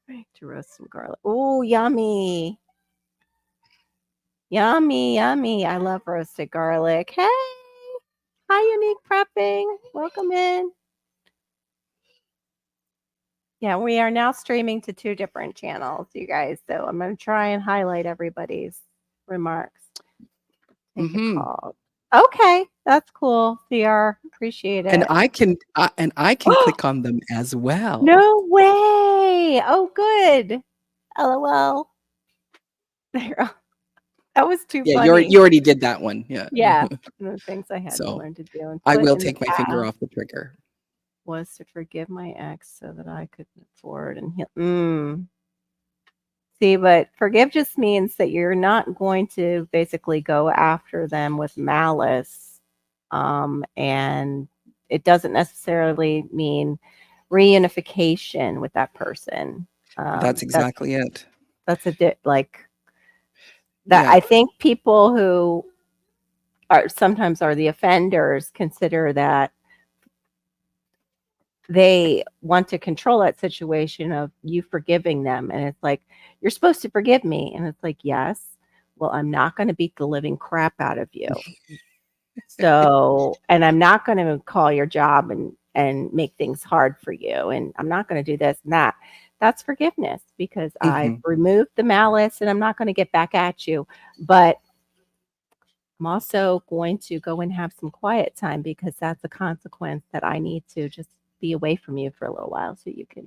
Right. To roast some garlic. Oh, yummy. Yummy, yummy. I love roasted garlic. Hey. Hi, Unique Prepping. Welcome in. Yeah, we are now streaming to 2 different channels, you guys. So I'm going to try and highlight everybody's remarks. Take a Mhm. call. Okay, that's cool. CR, appreciate And it. I can click on them as well. No way. Oh, good. LOL. There. That was too Yeah, funny. you already did that one. Yeah. Yeah, one of the things I had to So learn to do and I put will in the take my finger past off the trigger. was to forgive my ex so that I could move forward and heal. See, but forgive just means that you're not going to basically go after them with malice. And it doesn't necessarily mean reunification with that person. That's That's exactly it. like that. Yeah. I think people who are sometimes are the offenders consider that they want to control that situation of you forgiving them. And it's like, you're supposed to forgive me. And it's like, yes, well, I'm not going to beat the living crap out of you. So, and I'm not going to call your job and make things hard for you. And I'm not going to do this and that. That's forgiveness because I've Mhm. removed the malice and I'm not going to get back at you. But I'm also going to go and have some quiet time because that's a consequence that I need to just be away from you for a little while so you can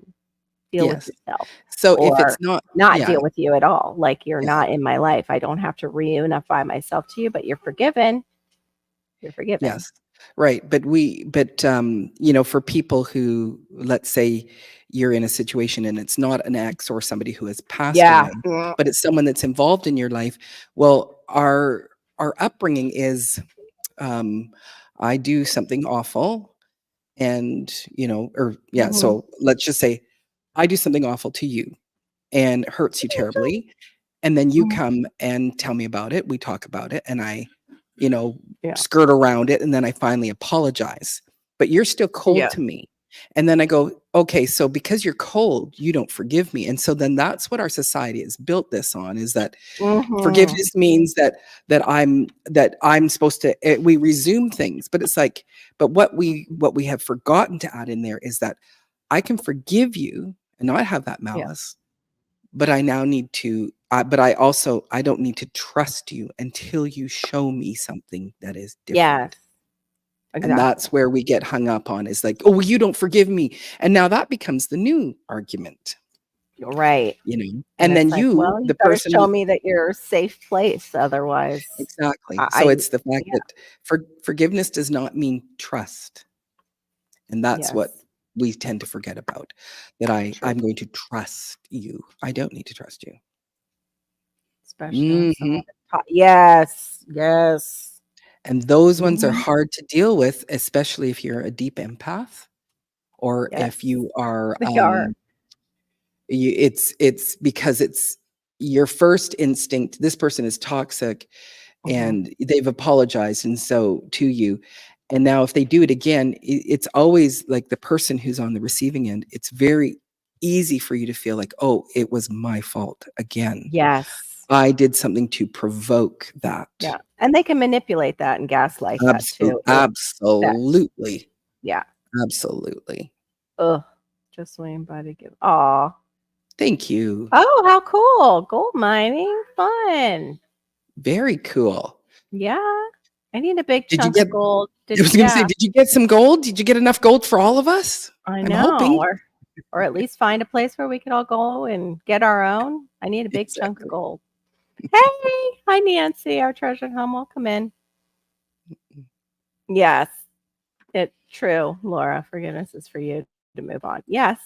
deal with Yes. yourself So if it's or not not yeah, deal with you at all. Like you're yeah. not in my life. I don't have to reunify myself to you, but you're forgiven. You're forgiven. Yes. Right. For people who, let's say you're in a situation and it's not an ex or somebody who has passed Yeah. away, but it's someone that's involved in your life. Well, our upbringing is, um, I do something awful and, Mhm. so let's just say I do something awful to you and hurts you terribly. And then you Mhm. come and tell me about it. We talk about it and I, you know, Yeah. skirt around it and then I finally apologize. But you're still cold Yeah. to me. And then I go, okay, so because you're cold, you don't forgive me. And so then that's what our society has built this on is that Mhm. forgiveness means that I'm supposed to we resume things. But it's like, but what we have forgotten to add in there is that I can forgive you and not have that Yeah. malice, but I now need to but I don't need to trust you until you show me something that is Yes. different. And Exactly. that's where we get hung up on is like, "Oh, well, you don't forgive me." And now that becomes the new argument, You're right. And And then it's like, you, well, you the got to person show me that you're a safe place. Otherwise, exactly. So I it's the fact yeah. that forgiveness does not mean trust. And that's what Yes. we tend to forget about. That True. I'm going to trust you. I don't need to trust you. Especially when someone yes. And those ones are Mhm. hard to deal with, especially if you're a deep empath or Yes. if you are, They are. it's because it's your first instinct. This person is toxic and they've apologized and so to you. And now if they do it again, it's always like the person who's on the receiving end. It's very easy for you to feel like, oh, it was my fault again. Yes. I did something to provoke that. Yeah. And they can manipulate that and gaslight that too. Absolutely. Yeah. Absolutely. Ugh. Just waiting by to give. Aw. Thank you. Oh, how cool. Gold mining. Fun. Very cool. Yeah. I need a big Did you chunk get of gold. I was gonna say, did you get some gold? Did you get enough gold for all of us? I I'm know. hoping. Or at least find a place where we could all go and get our own. I need a big chunk of Exactly. gold. Hey, hi Nancy, our treasured home. Welcome in. Yes, it's true, Laura. Forgiveness is for you to move on. Yes,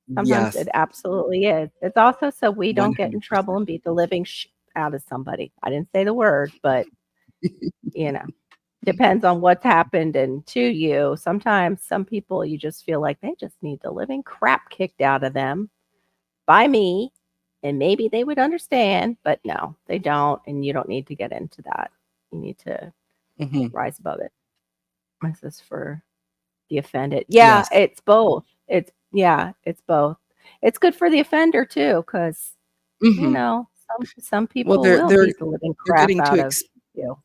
sometimes Yes. it absolutely is. It's also so we don't get in 100%. trouble and beat the living out of somebody. I didn't say the word, but depends on what's happened and to you. Sometimes some people you just feel like they just need the living crap kicked out of them by me, and maybe they would understand, but no, they don't, and you don't need to get into that. You need to rise above it. This is for the offended. Yeah, Yes. it's both. It's both. It's good for the offender too, because some people Well, will beat the living they're crap getting out to of you.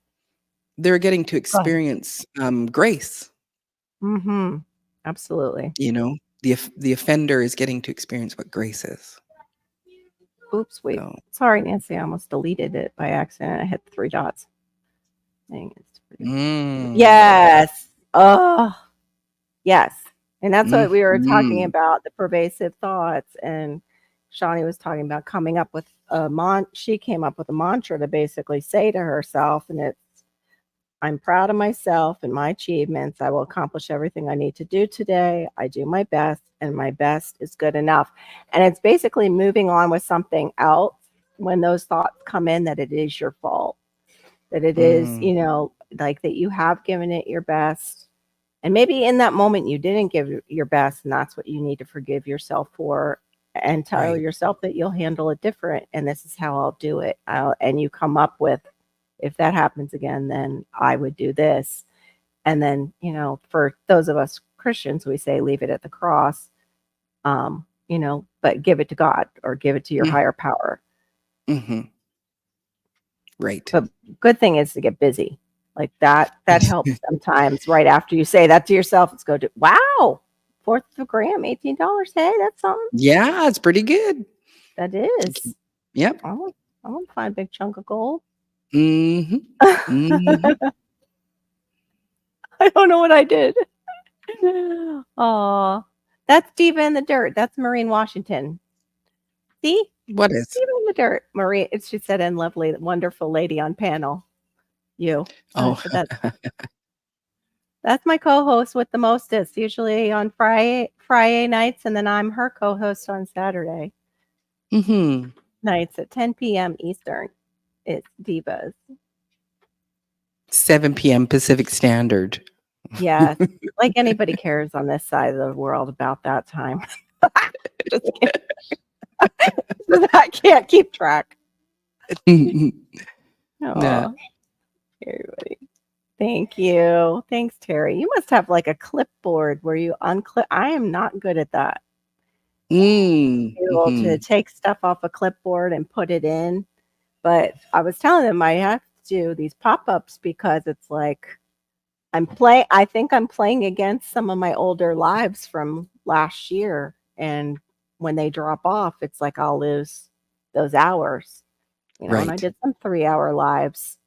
they're getting to Go ahead. experience grace. Absolutely. You know, the offender is getting to experience what grace is. Oops, wait. So, Sorry, Nancy. I almost deleted it by accident. I hit 3 dots. Dang, it's yes. Oh, yes. And that's what we were talking about, the pervasive thoughts. And Shawnee was talking about coming up with she came up with a mantra to basically say to herself, and it's, I'm proud of myself and my achievements. I will accomplish everything I need to do today. I do my best, and my best is good enough. And it's basically moving on with something else when those thoughts come in, that it is your fault, that it is, like that you have given it your best. And maybe in that moment you didn't give your best, and that's what you need to forgive yourself for, and tell yourself that you'll handle it different. And this is how I'll do it. And you come up with, if that happens again, then I would do this. And then, for those of us Christians, we say, leave it at the cross, but give it to God or give it to your higher power. Right. But good thing is to get busy. Like that helps sometimes right after you say that to yourself. Let's go do, wow, 4th of a gram, $18. Hey, that's something. Yeah, it's pretty good. That is. Yep. I want to find a big chunk of gold. I don't know what I did. Oh, that's Diva in the Dirt. That's Maureen Washington. See? What is? Diva in the Dirt. Maureen, she said, and lovely, wonderful lady on panel. You. Oh. That's my co-host with the mostest, usually on Friday nights, and then I'm her co-host on Saturday nights at 10 p.m. Eastern. It's Divas. 7 p.m. Pacific Standard. Yeah, like anybody cares on this side of the world about that time. Just kidding. I can't keep track. Oh, everybody. Thank you. Thanks, Terry. You must have like a clipboard where you unclip. I am not good at that. Able to take stuff off a clipboard and put it in. But I was telling them I have to do these pop-ups because it's like I think I'm playing against some of my older lives from last year. And when they drop off, it's like I'll lose those hours. And I did some 3-hour lives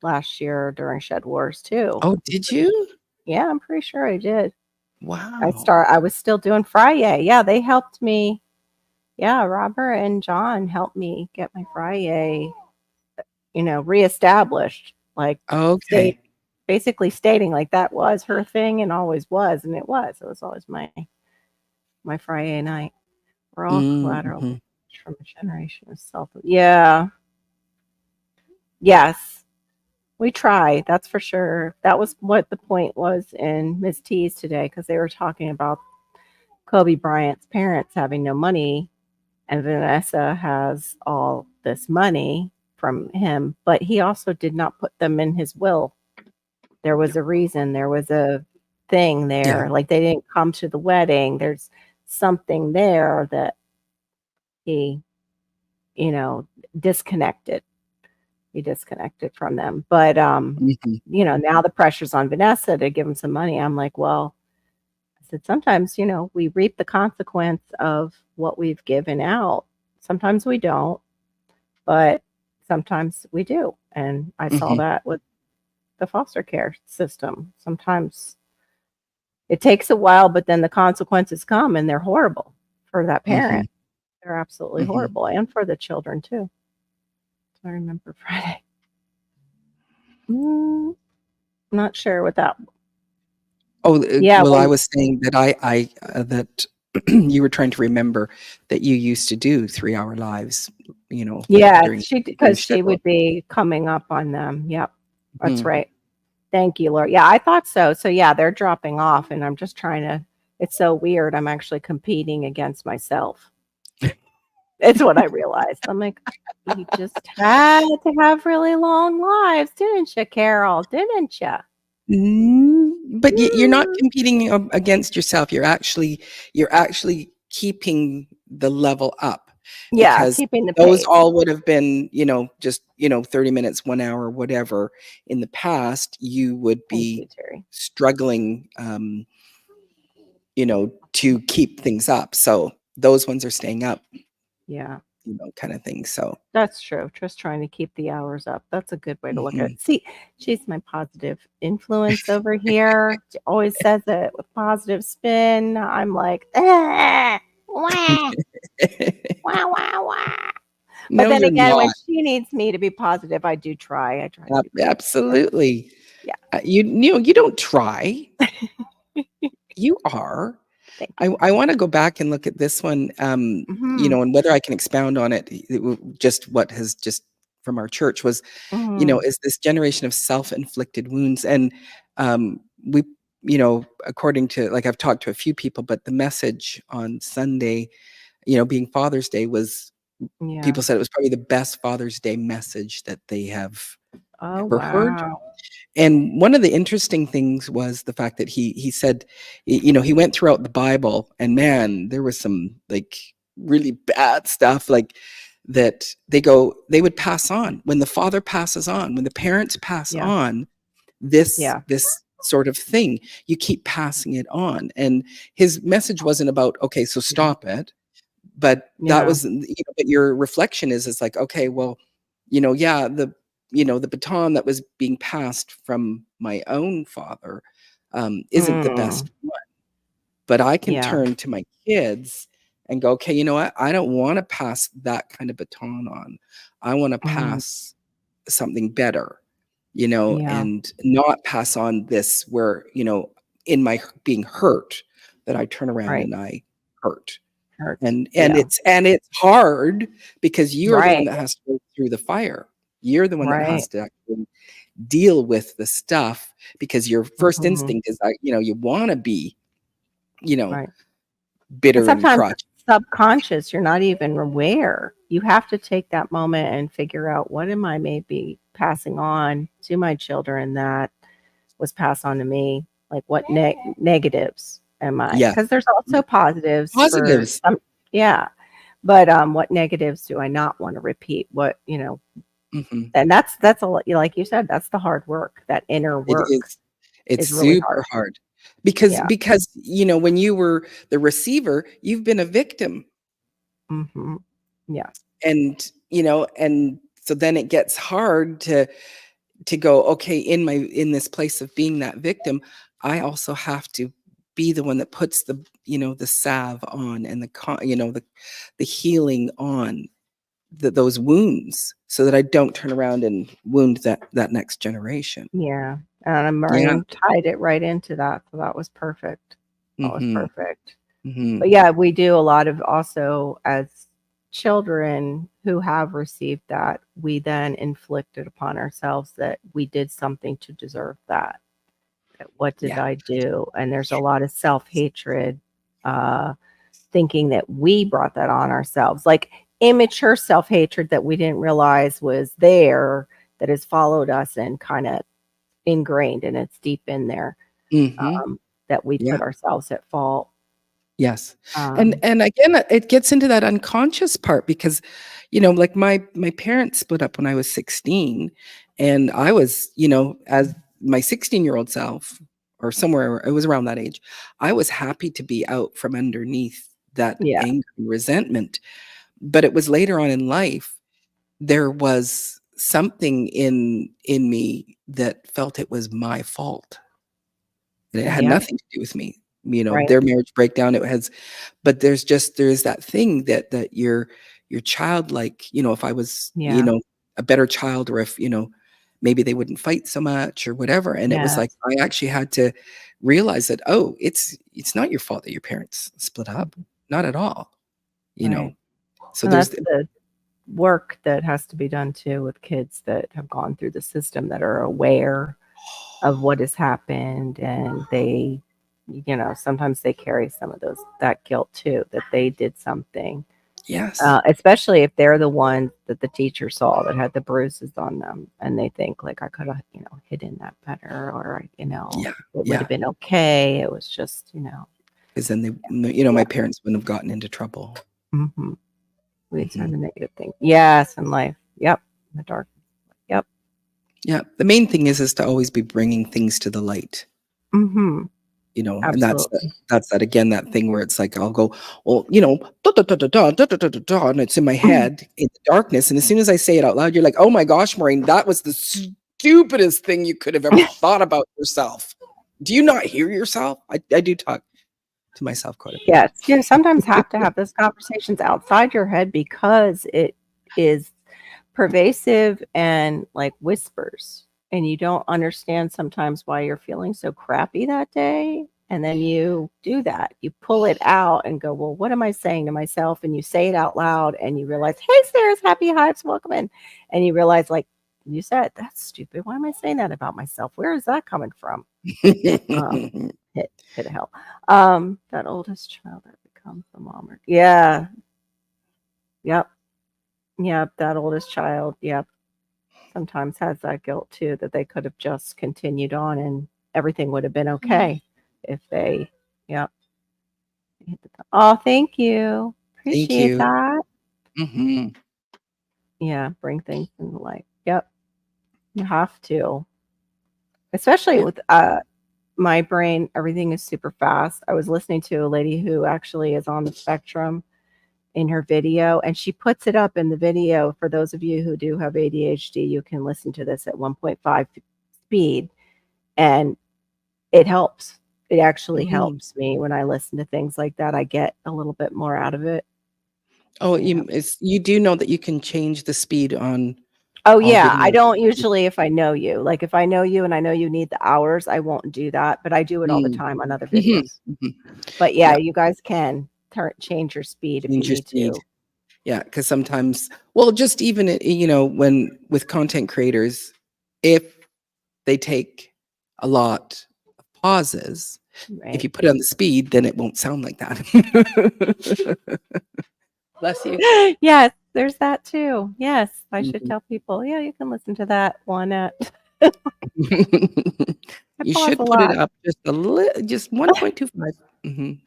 last year during Shed Wars too. Oh, did you? Yeah, I'm pretty sure I did. Wow. I was still doing Friday. Yeah, they helped me. Yeah, Robert and John helped me get my Friday, reestablished. Like, okay. basically stating like that was her thing and always was, and it was. It was always my Friday night. We're all collateral Mhm. from a generation of self. Yeah. Yes. We try, that's for sure. That was what the point was in Miss T's today, because they were talking about Kobe Bryant's parents having no money, and Vanessa has all this money from him, but he also did not put them in his will. There was a reason, there was a thing Yeah. there. Like they didn't come to the wedding. There's something there that he, you know, disconnected. He disconnected from them. But Mhm. now the pressure's on Vanessa to give him some money. I'm like, well, I said, sometimes, we reap the consequence of what we've given out. Sometimes we don't, but sometimes we do. And I saw Mhm. that with the foster care system. Sometimes it takes a while, but then the consequences come and they're horrible for that Mhm. parent. They're absolutely Mhm. horrible and for the children too. So I remember Friday. Mm, not sure what that. Oh, Yeah, well, I when was saying that that you were trying to remember that you used to do 3-hour lives, yes, during she your because she schedule. would be coming up on them. Yep, that's Mhm. right. Thank you, Lord. Yeah, I thought so. So yeah, they're dropping off, and I'm just trying to. It's so weird. I'm actually competing against myself. It's what I realized. I'm like, you just had to have really long lives, didn't you, Carol? Didn't you? But you're not Mm. competing against yourself. You're actually keeping the level up, Yeah, because keeping the those pace. all would have been, just, 30 minutes, 1 hour, whatever. In the past, you would Thank be you, Terry. struggling, to keep things up. So those ones are staying up, Yeah. kind of thing. So, That's true. Just trying to keep the hours up. That's a good way to look at mhm. it. See, she's my positive influence over here. She always says it with positive spin. I'm like, wah, wah, wah, wah. But No, then you're again, when not. she needs me to be positive, I do try. I try to be positive. So, Absolutely. yeah. You don't try. You are. Thank I wanna go back and look at this one, you. Hmm. and whether I can expound on it, just what has just from our church was, Hmm. is this generation of self-inflicted wounds. And, we according to, like, I've talked to a few people, but the message on Sunday, being Father's Day, was Yeah. people said it was probably the best Father's Day message that they have Oh, ever heard. wow. And one of the interesting things was the fact that he said, he went throughout the Bible, and man, there was some, like, really bad stuff, like, that they would pass on when the father passes on, when the parents pass Yeah. on, this Yeah. this sort of thing, you keep passing it on. And his message wasn't about, okay, so stop it, but that Yeah. was, but your reflection is like, okay, well, yeah, the baton that was being passed from my own father, isn't the Mm. best one, but I can Yeah. turn to my kids and go, okay, you know what, I don't want to pass that kind of baton on. I want to Mm. pass something better, Yeah. and not pass on this where, in my being hurt, that I turn around Right. and I hurt. Hurt. And Yeah. it's hard, because you are the one Right. that has to go through the fire. You're the one that Right. has to actually deal with the stuff, because your first Mhm. instinct is that, you wanna be, you know, Right. And bitter and sometimes it's crotchety. subconscious, you're not even aware. You have to take that moment and figure out what am I maybe passing on to my children that was passed on to me? Like what negatives am I? Yeah. Because there's also positives for Positives. some. Yeah. But what negatives do I not want to repeat? Mhm. And that's a lot, like you said, that's the hard work. That inner It work is. It's is really super hard. hard, because Yeah. when you were the receiver, you've been a victim. Hmm. Yeah. And so then it gets hard to go, okay, in this place of being that victim, I also have to be the one that puts the salve on, and the healing on, those wounds so that I don't turn around and wound that next generation. Yeah. And Yeah. Maureen tied it right into that. So that was perfect. That was Mm-hmm. perfect. Mm-hmm. But yeah, we do a lot of also as children who have received that, we then inflicted upon ourselves that we did something to deserve that. That what did Yeah. I do? And there's a lot of self-hatred, thinking that we brought that on ourselves, like immature self-hatred that we didn't realize was there, that has followed us and kind of ingrained, and it's deep in there, Mm-hmm. that we Yeah. put ourselves at fault. Yes. And Um, again, it gets into that unconscious part because, like my parents split up when I was 16, and I was, as my 16-year-old self, or somewhere it was around that age, I was happy to be out from underneath that yeah, anger and resentment. But it was later on in life, there was something in me that felt it was my fault. And it had yeah, nothing to do with me. right, Their marriage breakdown, it has, but there's that thing that you're childlike, if I was, yeah, a better child, or if, maybe they wouldn't fight so much or whatever. And it was like yes, I actually had to realize that, oh, it's not your fault that your parents split up. Not at all. You know. right. So And there's that's the work that has to be done too with kids that have gone through the system, that are aware of what has happened, and they, sometimes they carry some of that guilt too, that they did something, yes. especially if they're the one that the teacher saw that had the bruises on them, and they think like, I could have, hidden that better, or, Yeah. it would Yeah. have been okay. It was just, Because then my yeah. parents wouldn't have gotten into trouble. Hmm. We Mhm. turn the negative thing. Yes, in life. Yep. In the dark. Yep. Yeah. The main thing is to always be bringing things to the light. Hmm. And that's Absolutely. that again, that thing where it's like I'll go, well, da, da, da, da, da, da, da, da, da, da, and it's in my head in the darkness. And as soon as I say it out loud, you're like, oh my gosh, Maureen, that was the stupidest thing you could have ever thought about yourself. Do you not hear yourself? I do talk to myself quite a bit. Yes, you sometimes have to have those conversations outside your head, because it is pervasive and like whispers, and you don't understand sometimes why you're feeling so crappy that day. And then you do that. You pull it out and go, well, what am I saying to myself? And you say it out loud, and you realize, hey, Sarah's Happy Hives, welcome in. And you realize, like you said, that's stupid. Why am I saying that about myself? Where is that coming from? Um, hit a hell. That oldest child that becomes the mom. Yeah. Yep. Yep. That oldest child. Yep. Sometimes has that guilt too, that they could have just continued on and everything would have been okay if they, yep. Oh, thank you. Thank Appreciate you. that. Hmm. Yeah. Bring things into light. Yep. You have to, especially Yeah. with, my brain, everything is super fast. I was listening to a lady who actually is on the spectrum in her video, and she puts it up in the video. For those of you who do have ADHD, you can listen to this at 1.5 speed, and it helps. It actually Mhm. helps me when I listen to things like that. I get a little bit more out of it. Oh, Yeah. you do know that you can change the speed on Oh, all yeah. I videos. don't usually, if I know you. Like, if I know you and I know you need the hours, I won't do that, but I do it all the Mm. time on other Mhm, videos. mhm. But yeah, Yeah, you guys can change your speed if you change your need speed. to. Yeah, because sometimes, well, just even, when with content creators, if they take a lot of pauses, if Right. you put it on the speed, then it won't sound like that. Bless you. Yes, there's that too. Yes, I should Mhm. tell people, yeah, you can listen to that one at I You pause a should put it lot. up just 1.25. Mhm.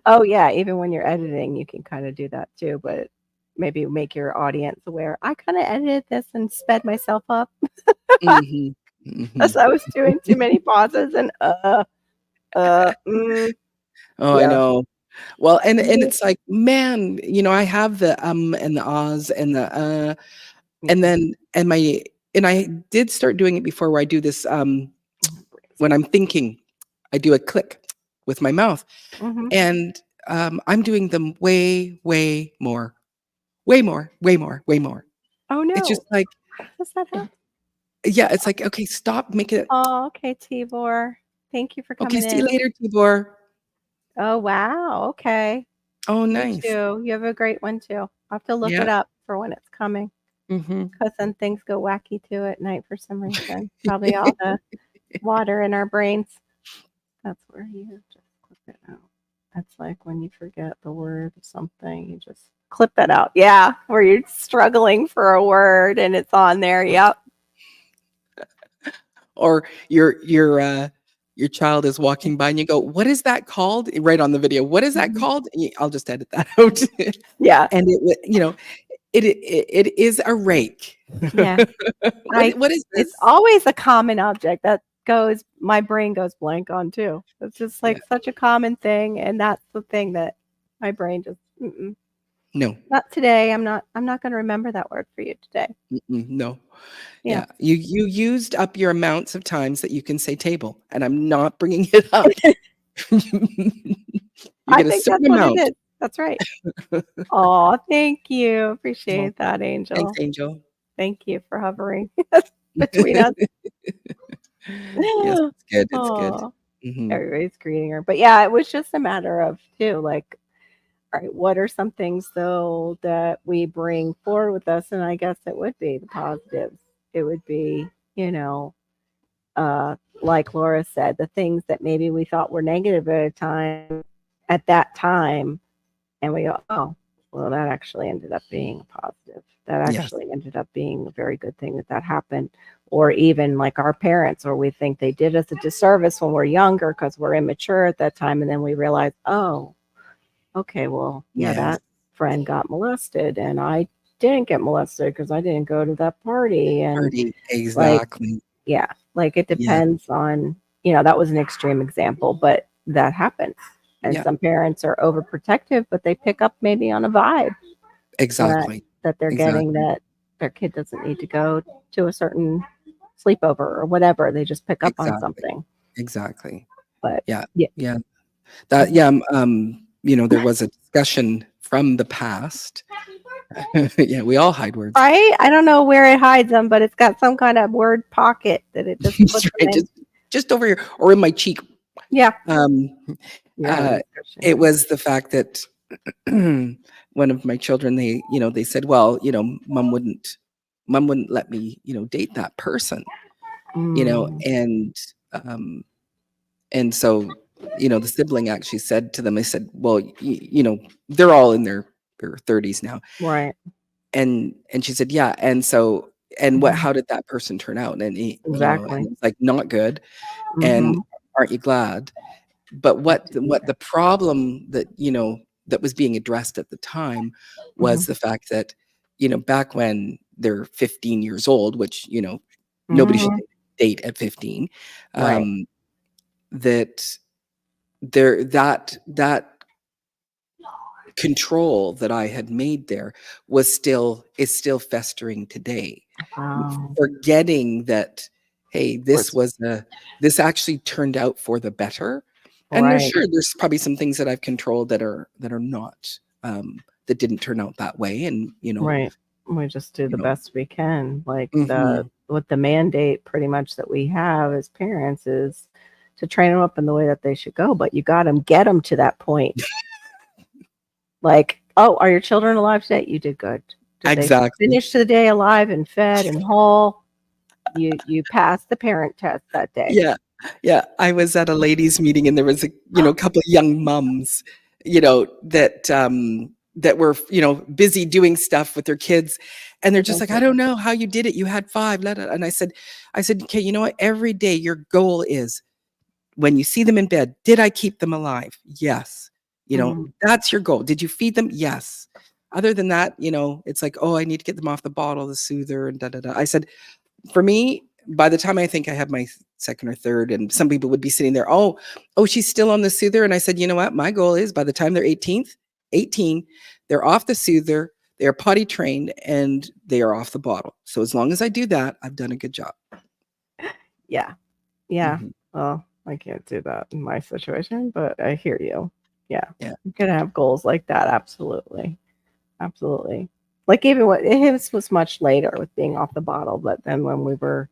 Oh, yeah, even when you're editing, you can kinda do that too, but maybe make your audience aware. I kinda edited this and sped myself up Mhm. as Mhm. I was doing too many pauses and, Oh, I yeah. know. Well, and Mhm. it's like, man, I have the, and the ahs and the, and Mhm. then and I did start doing it before where I do this, when I'm thinking, I do a click with my mouth, Mhm. and, I'm doing them way, way more way more, way more, way more. Oh It's just no. like, How does that happen? yeah, it's like, okay, stop making it. Oh, okay, Tibor. Thank you for Okay, coming see you in. later, Tibor. Oh wow. Okay. Oh, You nice. too. You have a great one too. I'll have to look Yeah. it up for when it's coming. Hmm. Because then things go wacky too at night for some reason. Probably all the water in our brains. That's where you just clip it out. That's like when you forget the word of something, you just clip that out. Yeah, where you're struggling for a word and it's on there. Yep. Or your child is walking by and you go, "What is that called?" Right on the video. "What is that Mhm. called?" I'll just edit that out. Yeah. And it is a rake. Yeah. I What is It's this? always a common object that goes my brain goes blank on too. It's just Yeah. like such a common thing, and that's the thing that my brain just No. not today. I'm not gonna remember that word for you today. No. Yeah. Yeah. You used up your amounts of times that you can say table, and I'm not bringing it up. You I get a think that's certain what it amount. is. That's right. Oh, thank you. Oh, Appreciate that, thanks, Angel. Angel. Thank you for hovering between us. Yes, it's good, it's good. Oh, Mhm. everybody's greeting her. But yeah, it was just a matter of too, like, all right, what are some things though that we bring forward with us? And I guess it would be the positives. It would be, uh, like Laura said, the things that maybe we thought were negative at that time, and we go, oh, well, that actually ended up being a positive. That Yes, actually ended up being a very good thing that happened. Or even like our parents, or we think they did us a disservice when we're younger because we're immature at that time. And then we realize, oh, okay, well, yeah, yes. that friend got molested and I didn't get molested because I didn't go to that party. And Party, like, exactly. yeah, like it Yeah, depends on, that was an extreme example, but that happens. And yeah, some parents are overprotective, but they pick up maybe on a vibe that exactly, they're getting, exactly, that their kid doesn't need to go to a certain sleepover or whatever. They just pick up on exactly, something. exactly. But Yeah, yeah. yeah. That Mhm. yeah, there was a discussion from the past. Yeah, we all hide words. Right? I don't know where it hides them, but it's got some kind of word pocket that it just That's puts them right, in. just over here or in my cheek. Yeah. Um, You're having a uh, discussion it here. was the fact that one of my children, they said, "Well, mom wouldn't let me, date that person," Mm. and um, and so, the sibling actually said to them, I said, "Well, they're all in their 30s now." Right. And she said, "Yeah." And so, and Mhm. how did that person turn out? And and Exactly. it's like, not good. And Mhm. aren't you glad? But Not what to the, be what there. the problem that was being addressed at the time Mhm. was the fact that, back when they're 15 years old, which, nobody should Mhm. date at 15, Right. um, that that control that I had made there is still festering today. Wow. Forgetting that, hey, Was this actually turned out for the better. And right. there's probably some things that I've controlled that are not, that didn't turn out that way. And Right. We just do you the know, best we can. Like mhm. the mandate pretty much that we have as parents is to train them up in the way that they should go, but you got to get them to that point. Like, oh, are your children alive today? You did good. Did they Exactly. finish the day alive and fed and whole? You passed the parent test that day. Yeah. Yeah. I was at a ladies' meeting and there was a couple of young mums, that were, busy doing stuff with their kids. And they're just like, "I don't know how you did it. You had five." And I said, "Okay, you know what? Every day your goal is, when you see them in bed, did I keep them alive? Yes. Mhm. That's your goal. Did you feed them? Yes. Other than that, it's like, oh, I need to get them off the bottle, the soother, and da da da." I said, for me, by the time I think I have my second or third, and some people would be sitting there, oh, she's still on the soother. And I said, you know what? My goal is, by the time they're 18, they're off the soother, they're potty trained, and they are off the bottle. So as long as I do that, I've done a good job. Yeah. Yeah. Mhm. Well, I can't do that in my situation, but I hear you. Yeah. Yeah. You can have goals like that. Absolutely. Absolutely. Like even what his was much later with being off the bottle, but then when we were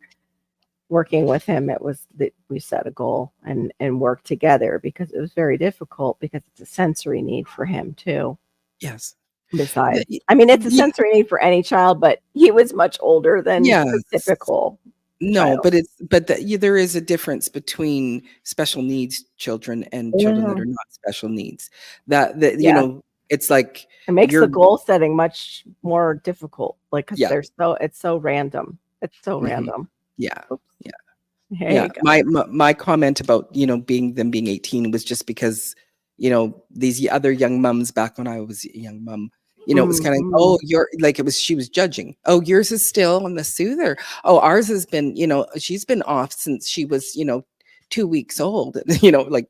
working with him, it was that we set a goal and worked together because it was very difficult because it's a sensory need for him too. Yes. Besides, Y- I mean, it's a y- sensory need for any child, but he was much older than the Yes. typical No, child. there is a difference between special needs children and children that Yeah. are not special needs. That Yeah. it's like It makes the you're goal setting much more difficult, like because yeah. it's so random. It's so Mhm. random. Yeah. Oops. Yeah. There Yeah. you go. My comment about, being 18 was just because, these other young mums back when I was a young mum, it was kind of, Mhm. oh, she was judging. Oh, yours is still on the soother. Oh, ours has been, she's been off since she was, 2 weeks old, like,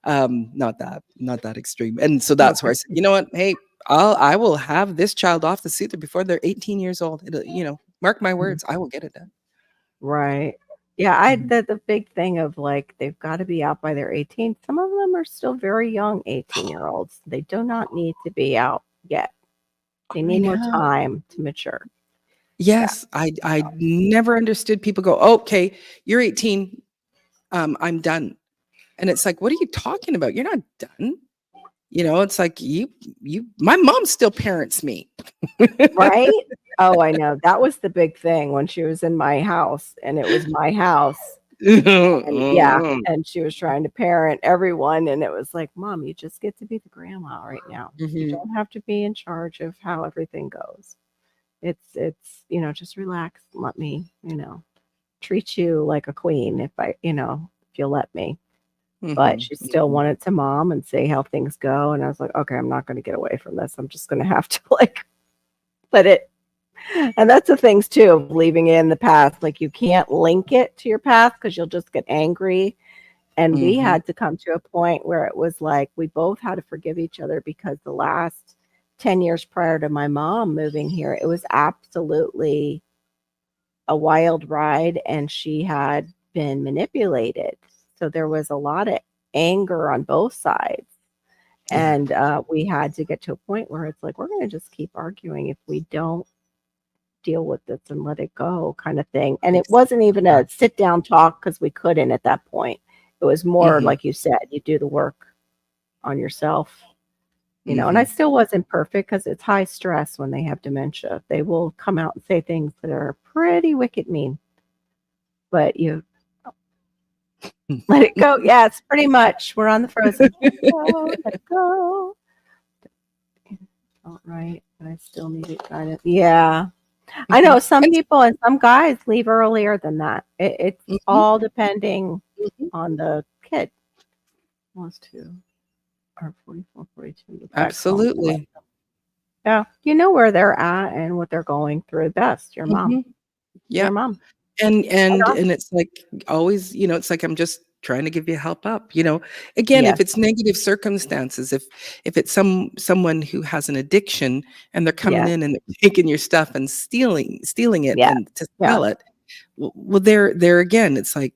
not that extreme. And so that's where I said, you know what? Hey, I will have this child off the soother before they're 18 years old. It'll, mark my words, I will get it done. Right. Yeah, I Mhm. the big thing of like they've got to be out by their 18. Some of them are still very young 18-year-olds. They do not need to be out yet. They I need more know. time to mature. Yeah. Yes, I never understood people go, "Okay, you're 18, I'm done." And it's like, "What are you talking about? You're not done." It's like you my mom still parents me. Right? Oh, I know. That was the big thing when she was in my house and it was my house. And yeah, and she was trying to parent everyone and it was like, "Mom, you just get to be the grandma right now. You Mhm, don't have to be in charge of how everything goes. It's just relax, and let me, treat you like a queen if you'll let me." But mhm, she still mhm, wanted to mom and say how things go, and I was like, "Okay, I'm not gonna get away from this. I'm just gonna have to, like, let it." And that's the things too of leaving it in the past, like, you can't link it to your past because 'cause you'll just get angry, and we mhm. had to come to a point where it was like we both had to forgive each other because the last 10 years prior to my mom moving here, it was absolutely a wild ride and she had been manipulated. So there was a lot of anger on both sides. Yeah. And we had to get to a point where it's like, we're going to just keep arguing if we don't deal with this and let it go, kind of thing. And it wasn't even a Exactly. sit down talk because we couldn't at that point. It was more Mhm, like you said, you do the work on yourself. And I mhm. still wasn't perfect because it's high stress when they have dementia. They will come out and say things that are pretty wicked mean, but you let it go. Yes, pretty much. We're on the frozen. Let it go, let it go. All right, but I still need it kind of. Yeah, I Mhm. know some And people and some guys leave earlier than that. It's mhm, all depending mhm. on the kid. Almost two or 44, 42 back home. Absolutely. Yeah, you know where they're at and what they're going through best. Your mom. Mhm. Your Yeah. mom. And And and us. and it's like always, it's like I'm just trying to give you help up. Again, if Yes. it's negative circumstances, if it's someone who has an addiction and they're coming Yes. in and they're taking your stuff and stealing it Yes. and to Yes. sell it, well, there again, it's like,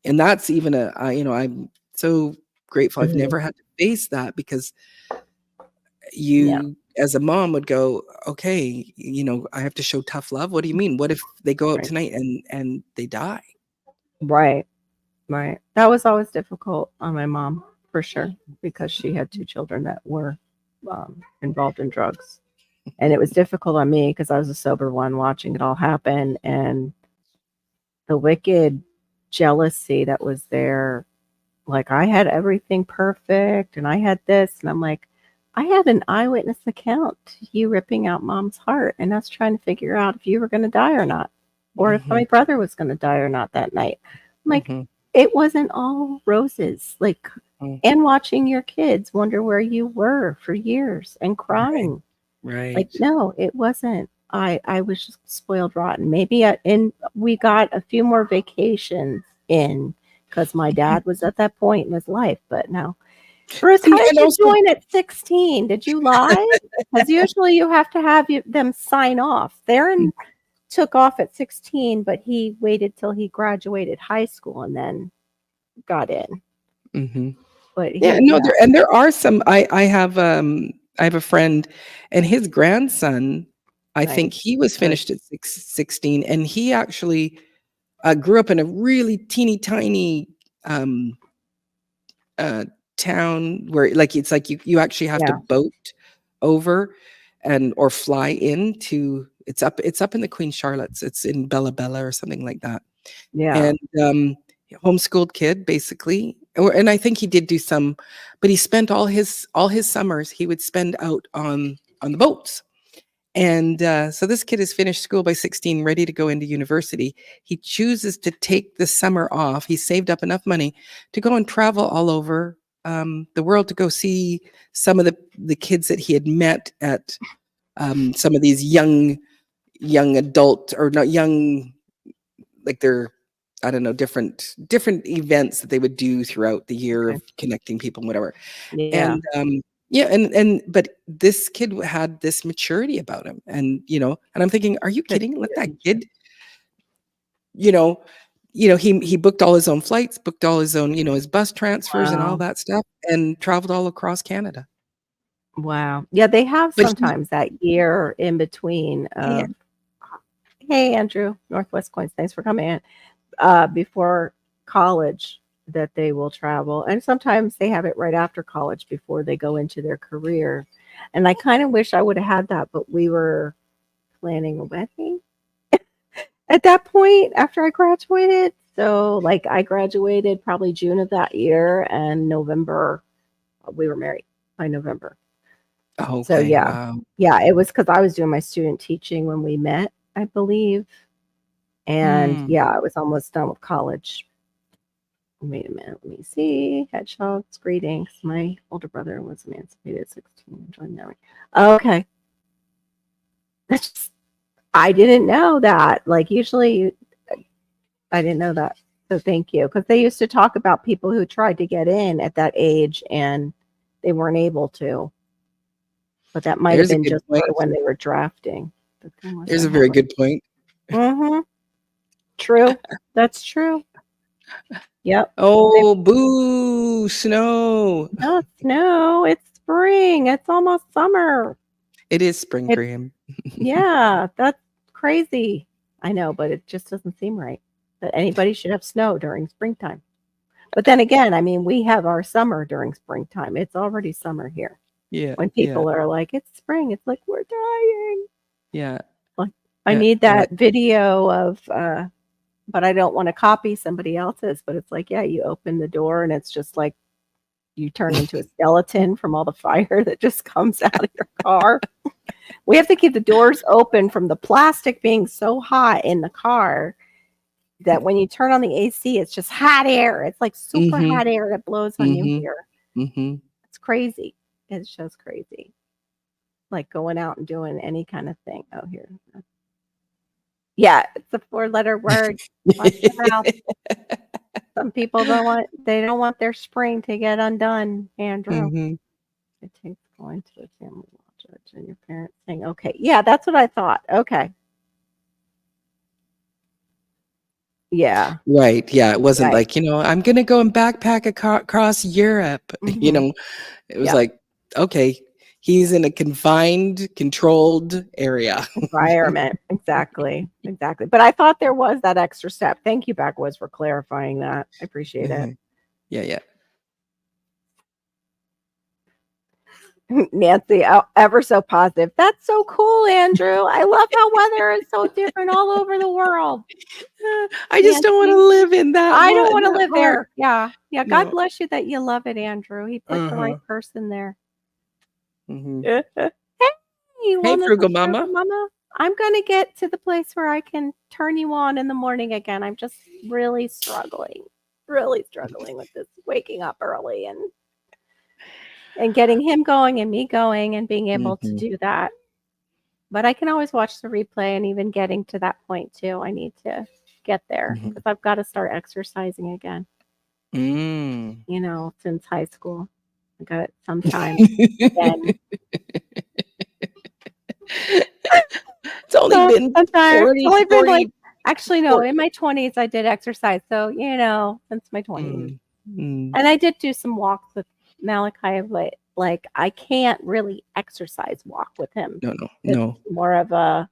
and that's even I'm so grateful I've Mhm. never had to face that because Yeah. you as a mom would go, okay, I have to show tough love. What do you mean? What if they go out Right. tonight and they die? Right. Right. That was always difficult on my mom, for sure, because she had 2 children that were, involved in drugs, and it was difficult on me because I was a sober one watching it all happen, and the wicked jealousy that was there, like, I had everything perfect, and I had this, and I'm like, "I had an eyewitness account to you ripping out mom's heart, and us trying to figure out if you were gonna die or not, or if my Mhm, brother was gonna die or not that night." I'm like, mhm, it wasn't all roses, like, mm, and watching your kids wonder where you were for years and right, crying. Like, right. no, it wasn't. I was just spoiled rotten. Maybe and we got a few more vacations in because my Mhm, dad was at that point in his life, but no. Bruce, how did and you also join at 16? Did you lie? Because usually you have to have them sign off. Theron took off at 16, but he waited till he graduated high school and then got in. mhm. But Yeah, he, no, yeah, there are some I have a friend and his grandson, I Nice. think he was Good. finished at 16, and he actually grew up in a really teeny tiny town where it's like you actually have to Yeah. boat over or fly into it's up in the Queen Charlotte's. It's in Bella Bella or something like that. Yeah. And homeschooled kid basically. And I think he did do some, but he spent all his summers he would spend out on the boats. And so this kid has finished school by 16, ready to go into university. He chooses to take the summer off. He saved up enough money to go and travel all over the world to go see some of the kids that he had met at some of these young adult, or not young, like they're, I don't know, different events that they would do throughout the year Okay. of connecting people and whatever. Yeah. And yeah, but this kid had this maturity about him, and and I'm thinking, are you Good kidding? Let that kid. kid, he booked all his own flights, booked all his own, his bus transfers and all Wow. that stuff, and traveled all across Canada. Wow. Yeah, they have But sometimes that year in between yeah, of, hey, Andrew, Northwest Coins, thanks for coming in, before college that they will travel. And sometimes they have it right after college before they go into their career. And I kind of wish I would have had that, but we were planning a wedding at that point after I graduated. So, like, I graduated probably June of that year, and November, we were married by November. okay, So, yeah. wow. Yeah, it was because I was doing my student teaching when we met, I believe. And yeah, I was almost done with college. Wait a minute, let me see. Headshots, greetings. My older brother was emancipated at 16 and joined the Army. Okay. That's just, I didn't know that. Like, usually, I didn't know that. So thank you. Because they used to talk about people who tried to get in at that age and they weren't able to. But that might have There's a been good just point. for when they were drafting. The thing was, There's I a very have good point. Mm-hmm. True. That's true. Yep. Oh, boo, snow. No, snow. It's spring. It's almost summer. It is spring It, for him. yeah, that's crazy. I know, but it just doesn't seem right that anybody should have snow during springtime. But then again, I mean, we have our summer during springtime. It's already summer here. Yeah, When yeah, people are like, it's spring, it's like, we're dying. yeah, Like, I yeah. need that video of, but I don't want to copy somebody else's. But it's like, yeah, you open the door and it's just like you turn into a skeleton from all the fire that just comes out of your car. We have to keep the doors open from the plastic being so hot in the car that when you turn on the AC, it's just hot air. It's like super hot air that blows on you here. It's crazy. It's just crazy. Like going out and doing any kind of thing. Oh, here. Yeah, it's a 4-letter word. Watch your mouth. Some people don't want their spring to get undone, Andrew. It takes going to a family law judge and your parents saying, okay. Yeah, that's what I thought. Okay. Yeah. Right. Yeah. It wasn't Right. like, I'm going to go and backpack across Europe. It was like, okay, he's in a confined, controlled area. Environment. Exactly. Exactly. But I thought there was that extra step. Thank you, Backwoods, for clarifying that. I appreciate it. Yeah. Yeah. Nancy, ever so positive. That's so cool, Andrew. I love how weather is so different all over the world. I just don't want to live in that. I don't want to live part. there. Yeah. Yeah. God No. bless you that you love it, Andrew. He put the right person there. Hey, Frugal Mama. I'm going to get to the place where I can turn you on in the morning again. I'm just really struggling with this waking up early and getting him going and me going and being able to do that. But I can always watch the replay, and even getting to that point too, I need to get there because I've got to start exercising again. Since high school. I got it sometime. It's only been 40, actually, no, in my 20s, I did exercise. So, since my 20s. And I did do some walks with Malachi of late. like I can't really exercise walk with him. No, It's no. more of a,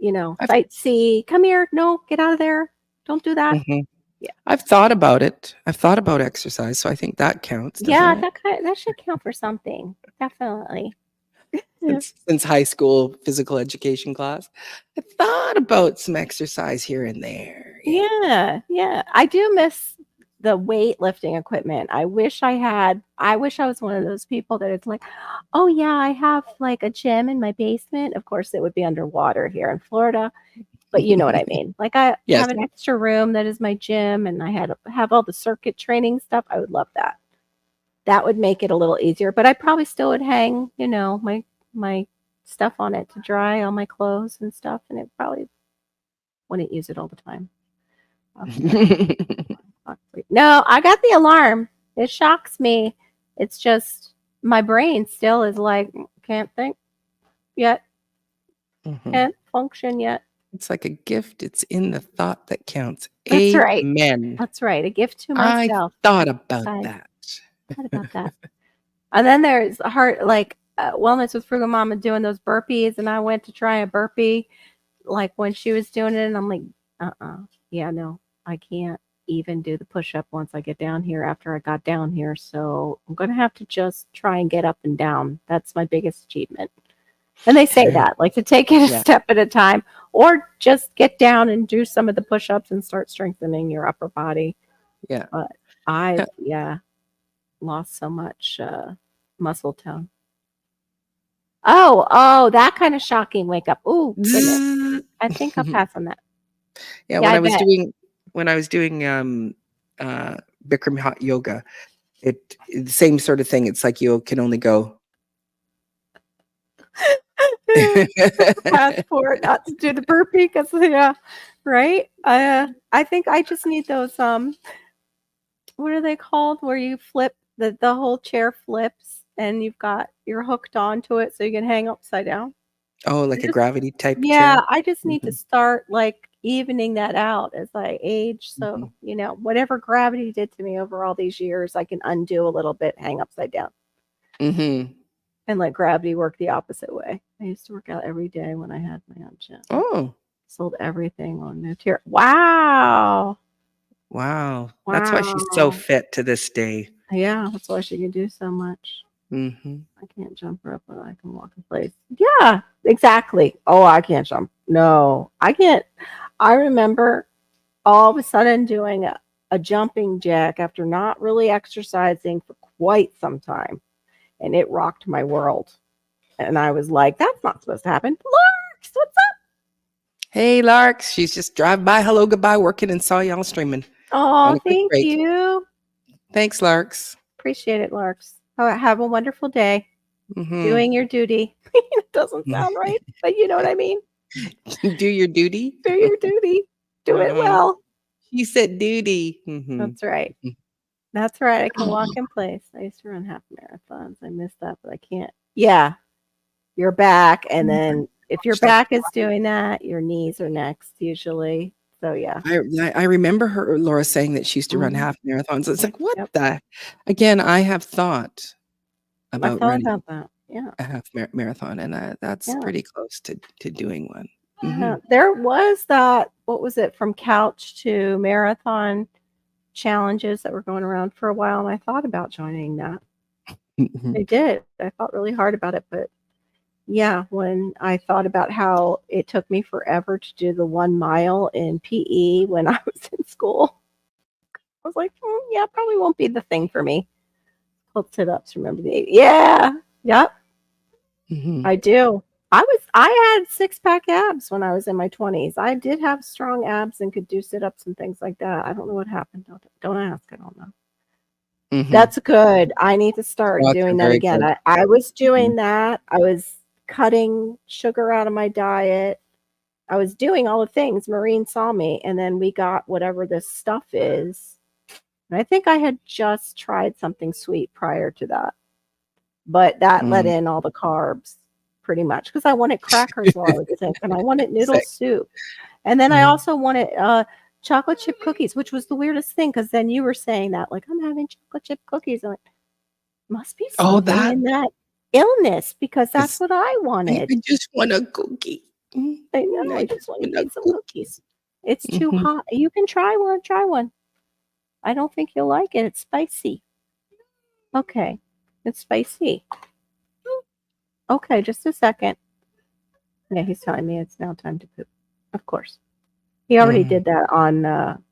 I've sightsee. Come here. No, get out of there. Don't do that. mhm. Yeah. I've thought about it. I've thought about exercise, so I think that counts, doesn't Yeah, it? that should count for something. Definitely. Yeah. Since high school physical education class, I thought about some exercise here and there. Yeah. Yeah, yeah. I do miss the weightlifting equipment. I wish I was one of those people that it's like, "Oh yeah, I have like a gym in my basement." Of course, it would be underwater here in Florida, but you know what I mean. Like I Yes. have an extra room that is my gym and I have all the circuit training stuff. I would love that. That would make it a little easier, but I probably still would hang, my stuff on it to dry, all my clothes and stuff, and it probably wouldn't use it all the time. No, I got the alarm. It shocks me. It's just my brain still is like, can't think yet, Mhm. can't function yet. It's like a gift. It's in the thought that counts. That's right. Amen. That's right. A gift to I myself. thought about I that. thought about that. And then there's heart like wellness with Frugal Mama doing those burpees, and I went to try a burpee like when she was doing it, and I'm like, yeah, no, I can't even do the push up once I get down here after I got down here. So I'm gonna have to just try and get up and down. That's my biggest achievement. And they say that, like to take it a Yeah. step at a time, or just get down and do some of the push ups and start strengthening your upper body. Yeah. But I've lost so much muscle tone. Oh, that kind of shocking wake up. Oh, goodness. I think I'll pass on that. Yeah, Yeah, I bet. when I was doing Bikram hot yoga, the same sort of thing. It's like you can only go. Passport not to do the burpee because right. I think I just need those what are they called where you flip the whole chair flips and you're hooked onto it so you can hang upside down. Oh, like a gravity type Yeah, chair. I just need to Mhm. start like evening that out as I age. So, whatever gravity did to me over all these years, I can undo a little bit, hang upside down, Mhm. and let gravity work the opposite way. I used to work out every day when I had my own gym. Oh, Sold everything on no tier. Wow. wow. That's why she's so Wow. fit to this day. Yeah, that's why she can do so much. Mhm. I can't jump rope, but I can walk in place. Yeah, exactly. Oh, I can't jump. No, I can't. I remember all of a sudden doing a jumping jack after not really exercising for quite some time. And it rocked my world. And I was like, that's not supposed to happen. Larks, what's up? Hey, Larks. She's just driving by, hello, goodbye, working, and saw y'all streaming on Oh, a quick thank break. you. Thanks, Larks. Appreciate it, Larks. Have a wonderful day. Mhm. Doing your duty. It doesn't sound right, but you know what I mean. Do your duty. Do your duty. Do it well. She said duty. Mhm. That's right. That's right. I can walk in place. I used to run half marathons. I missed that, but I can't. Yeah. Your back. And then if your back is doing that, your knees are next usually. So yeah. I remember her, Laura, saying that she used to run half marathons. It's like, what the? Again, I have thought I about thought running about that. Yeah. a half marathon, and that's pretty close to doing one. There was that, what was it, from couch to marathon challenges that were going around for a while, and I thought about joining that. I did. I thought really hard about it, but yeah, when I thought about how it took me forever to do the 1 mile in PE when I was in school, I was like, yeah, probably won't be the thing for me. Called sit-ups, remember the yeah, yep, I do. I had six-pack abs when I was in my 20s. I did have strong abs and could do sit-ups and things like that. I don't know what happened. Don't ask. I don't know. That's good. I need to start Lots doing are that very again. good. I was doing that. I was cutting sugar out of my diet. I was doing all the things. Maureen saw me, and then we got whatever this stuff is. And I think I had just tried something sweet prior to that, but that let in all the carbs pretty much because I wanted crackers while I was sick, and I wanted noodle soup. And then I also wanted chocolate chip cookies, which was the weirdest thing because then you were saying that, like, I'm having chocolate chip cookies. I'm like, Must be Oh, something in that illness because that's is what I wanted. I just want a cookie. I know. I I just just want to want a eat some cookie. cookies. It's too Mhm. hot. You can try one. Try one. I don't think you'll like it. It's spicy. Okay. It's spicy. Okay, just a second. Yeah, he's telling me it's now time to poop. Of course. He already Mm. did that on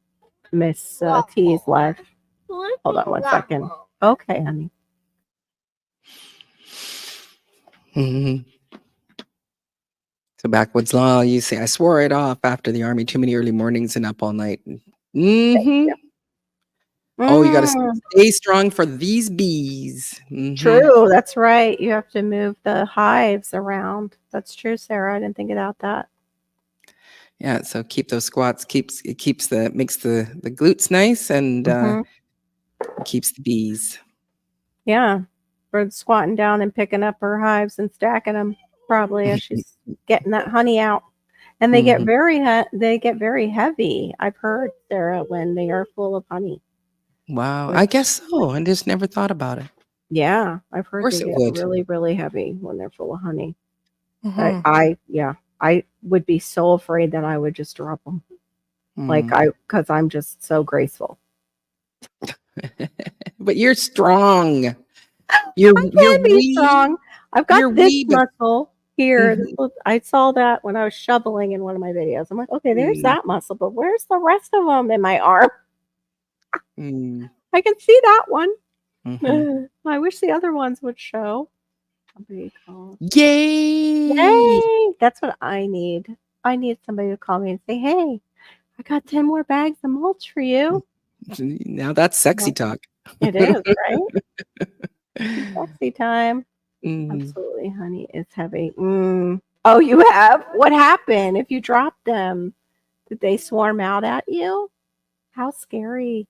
Miss T's live. Hold on one second. Okay, honey. Mhm. So backwoods law, you say, I swore it off after the army, too many early mornings and up all night. Mhm. Oh, you gotta Mm, stay strong for these bees. Mhm. true. That's right. You have to move the hives around. That's true, Sarah. I didn't think about that. Yeah, so keep those squats, keeps the makes the glutes nice and, Hmm. keeps the bees. Yeah. For squatting down and picking up her hives and stacking them probably as she's getting that honey out. And Mhm. they get very heavy. I've heard, Sarah, when they are full of honey. Wow, I Which, guess so, I just never thought about it. Of yeah, I've heard course they it get would. really, really heavy when they're full of honey. But Mhm. yeah, I would be so afraid that I would just drop them. Mm. Because I'm just so graceful. But you're strong. I You're can be wee. strong. I've got You're this wee, but muscle here. mhm. I saw that when I was shoveling in one of my videos. I'm like, okay, there's Mm, that muscle, but where's the rest of them in my arm? mm, I can see that one. mhm. I wish the other ones would show. Somebody call. Yay! Yay! That's what I need. I need somebody to call me and say, "Hey, I got 10 more bags of mulch for you." Now that's sexy Well, talk. it is, right? Sexy time. Mm. Absolutely, honey. It's heavy. Oh, you have? What happened if you dropped them? Did they swarm out at you? How scary.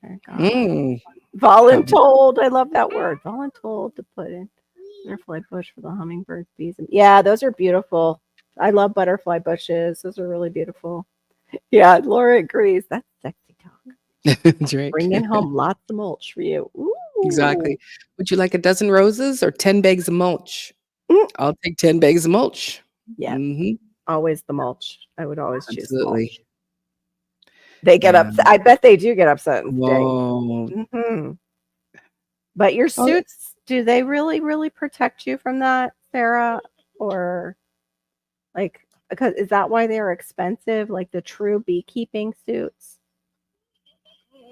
Oh, God. Mm. Voluntold. I love that word. Voluntold to put in butterfly bush for the hummingbirds, bees. Yeah, those are beautiful. I love butterfly bushes. Those are really beautiful. Yeah, Laura agrees. That's sexy talk. That's right. Bringing home lots of mulch for you. Ooh. Exactly. Would you like a dozen roses or 10 bags of mulch? Mm. I'll take 10 bags of mulch. Yeah, Mhm. always the mulch. I would always choose the Absolutely. mulch. They get Yeah. upset. I bet they do get upset and sting. Whoa. Hmm. But your Oh, suits, do they really, really protect you from that, Sarah? Or like, because is that why they're expensive? Like the true beekeeping suits?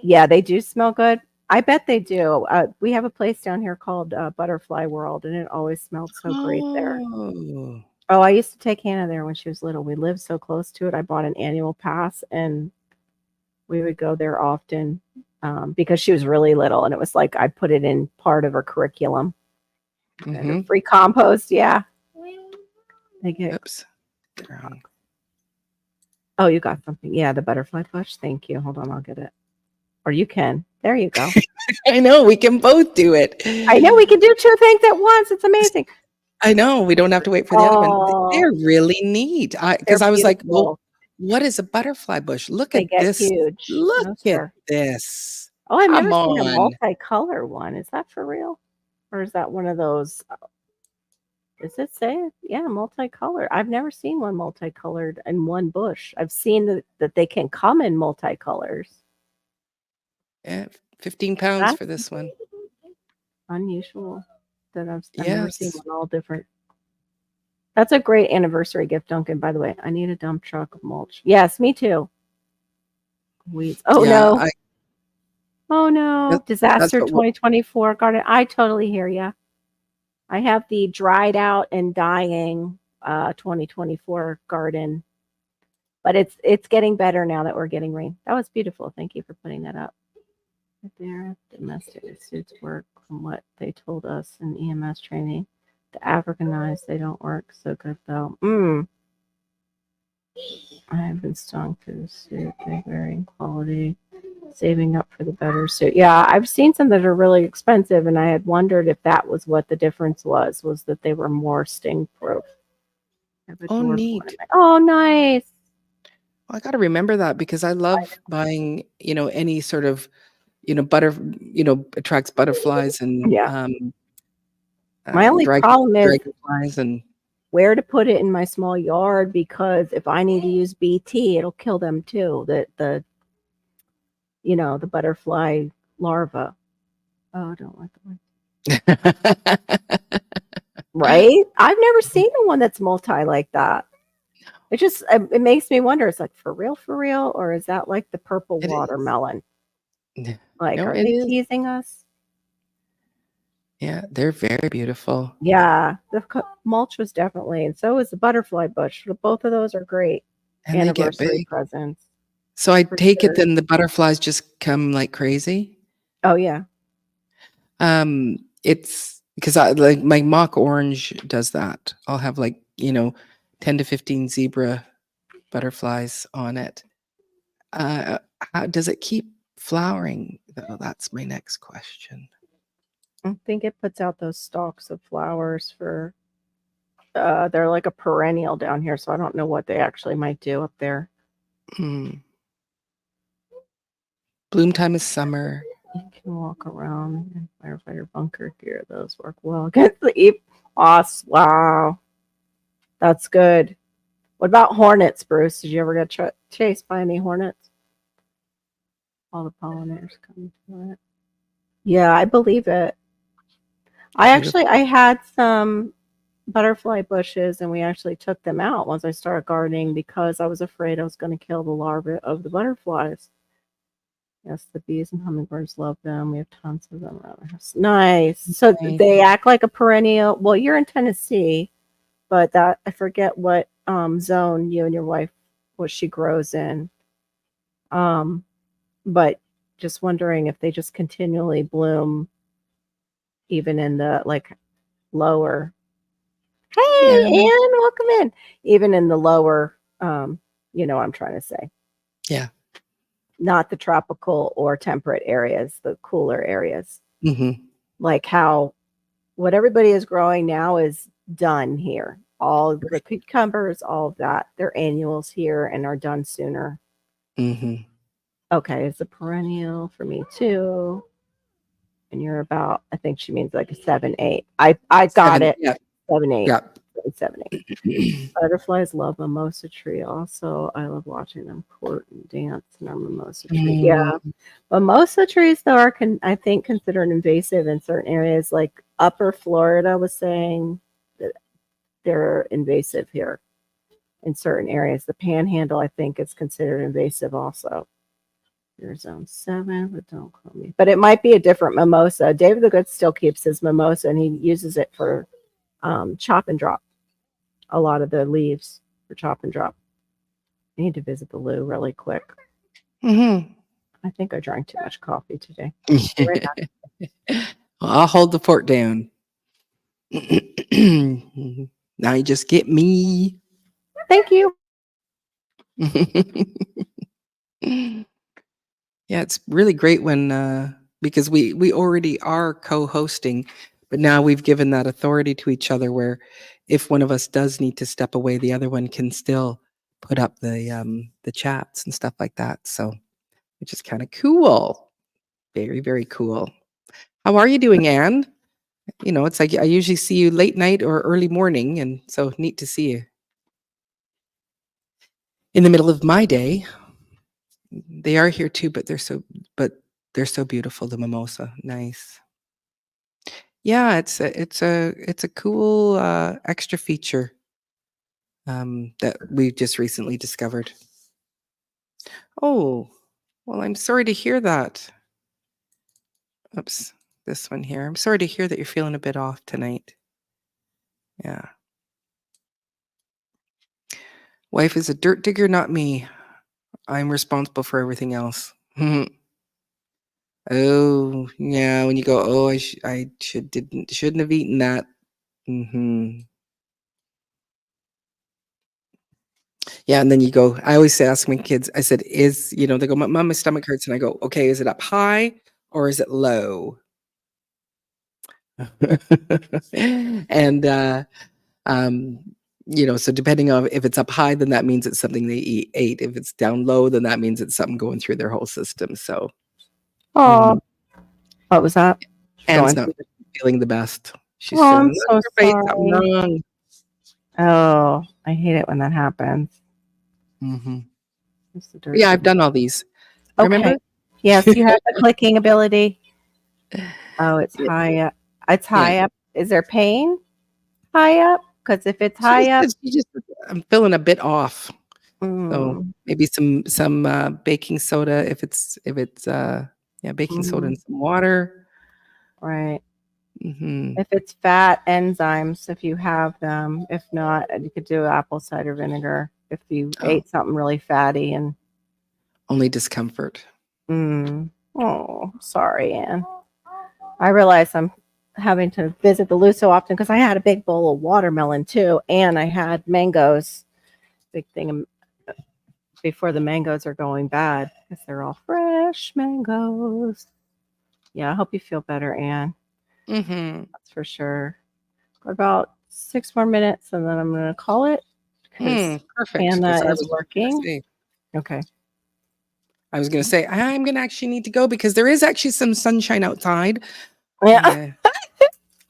Yeah, they do smell good. I bet they do. We have a place down here called Butterfly World, and it always smelled so great there. oh. Oh, I used to take Hannah there when she was little. We lived so close to it. I bought an annual pass, and we would go there often because she was really little, and it was like I put it in part of her curriculum. And her Mhm. free compost, yeah. They get. Oops. They're on. Oh, you got something. Yeah, the butterfly bush. Thank you. Hold on, I'll get it. Or you can. There you go. I know, we can both do it. I know we can do two things at once. It's amazing. I know, we don't have to wait for the other one. Oh, They're really neat. they're Because I was like, "Well, beautiful. what is a butterfly bush? Look They at get this. huge. Look Those at are. this. Oh, I've never Come seen a on." multicolor one. Is that for real? Or is that one of those? Does it say it? Yeah, multicolor. I've never seen one multicolored in one bush. I've seen that they can come in multicolors. Yeah, 15 pounds That's for this one. unusual that I've never seen Yes. one all different. That's a great anniversary gift, Duncan, by the way. I need a dump truck of mulch. Yes, me too. Weeds. Oh Yeah, no. I Oh that no. that's Disaster what we'll 2024 garden. I totally hear you. I have the dried out and dying 2024 garden, but it's getting better now that we're getting rain. That was beautiful. Thank you for putting that up. Right there, domestic suits work from what they told us in EMS training. The Africanized, they don't work so good though. I have been stung through the suit. They vary in quality. Saving up for the better suit. Yeah, I've seen some that are really expensive, and I had wondered if that was what the difference was that they were more sting proof. Oh, neat. Oh, nice. I gotta remember that because I love buying, any sort of, attracts butterflies and Yeah. My only dragon problem is dragonflies and where to put it in my small yard, because if I need to use BT, it'll kill them too. The butterfly larva. Oh, I don't like the one. Right? I've never seen one that's multi like that. It makes me wonder. It's like for real, or is that like the purple It is. watermelon? Like, No, are it they is. teasing us? Yeah, they're very beautiful. Yeah, the mulch was definitely, and so was the butterfly bush. Both of those are great And they get anniversary big. presents So I for take it sure. then the butterflies just come like crazy? Oh yeah. It's because I like my mock orange does that. I'll have 10 to 15 zebra butterflies on it. How does it keep flowering though? That's my next question. I think it puts out those stalks of flowers for they're like a perennial down here, so I don't know what they actually might do up there. Hmm. Bloom time is summer. You can walk around in firefighter bunker gear. Those work well against the moss. Wow. That's good. What about hornets, Bruce? Did you ever get chased by any hornets? All the pollinators coming to it. Yeah, I believe it. I had some butterfly bushes, and we actually took them out once I started gardening because I was afraid I was going to kill the larvae of the butterflies. Yes, the bees and hummingbirds love them. We have tons of them around our house. Nice. So Nice. they act like a perennial. Well, you're in Tennessee, but that I forget what zone you and your wife what she grows in. But just wondering if they just continually bloom even in the lower. Hey, Yeah. Ann, welcome in. Even in the lower, you know what I'm trying to say. Yeah. Not the tropical or temperate areas, the cooler areas. Mm-hmm. Like how what everybody is growing now is done here. All the cucumbers, all of that, they're annuals here and are done sooner. Mm-hmm. Okay, it's a perennial for me too. And you're about, I think she means like a 7-8. I got 7, it. yeah. 7-8. Yeah. 7-8. Butterflies love mimosa tree. Also, I love watching them court and dance in our mimosa tree. Yeah, mimosa trees though are I think considered invasive in certain areas, like Upper Florida was saying that they're invasive here in certain areas. The Panhandle, I think, is considered invasive also. You're zone 7, but don't call me. But it might be a different mimosa. David the Good still keeps his mimosa, and he uses it for chop and drop. A lot of the leaves for chop and drop. I need to visit the loo really quick. Mm-hmm. I think I drank too much coffee today. Well, I'll hold the fort down. Now you just get me. Thank you. Yeah, it's really great when because we already are co-hosting, but now we've given that authority to each other where if one of us does need to step away, the other one can still put up the chats and stuff like that. So which is kind of cool. Very, very cool. How are you doing, Anne? It's like I usually see you late night or early morning, and so neat to see you in the middle of my day. They are here too, but they're so beautiful. The mimosa, nice. Yeah, it's a cool extra feature that we just recently discovered. Oh, well, I'm sorry to hear that. Oops, this one here. I'm sorry to hear that you're feeling a bit off tonight. Yeah. Wife is a dirt digger, not me. I'm responsible for everything else. Oh, yeah, when you go, "Oh, shouldn't have eaten that." Mhm. Yeah, and then you go I always ask my kids, I said, they go, "Mom, my stomach hurts," and I go, "Okay, is it up high or is it low?" And, um, so depending on if it's up high, then that means it's something they ate. If it's down low, then that means it's something going through their whole system, so Oh, what was that? Anne's Going not through feeling the best. She's Oh, feeling, I'm "Look, so your face, I'm sorry. wrong." Oh, I hate it when that happens. Mhm. It's the dirt Yeah, I've sheet. done all these. Okay. Remember? Yes, you have the clicking ability. Oh, it's Yeah, high up. It's yeah. high up. Is there pain high up? Because if it's She just high up, said she just I'm feeling a bit off. So mm, maybe some baking soda yeah, baking soda and mhm, some water. right. Mhm. If it's fat enzymes, if you have them. If not, you could do apple cider vinegar if you Oh, ate something really fatty and only discomfort. Oh, sorry, Anne. I realize I'm having to visit the loo so often because I had a big bowl of watermelon too, and I had mangoes. Big thing before the mangoes are going bad because they're all fresh mangoes. Yeah, I hope you feel better, Anne. Mhm. That's for sure. Got about 6 more minutes, and then I'm going to call it because Perfect. Anna Because I is was just gonna working. say Okay. I'm gonna actually need to go because there is actually some sunshine outside. Yeah. Yeah.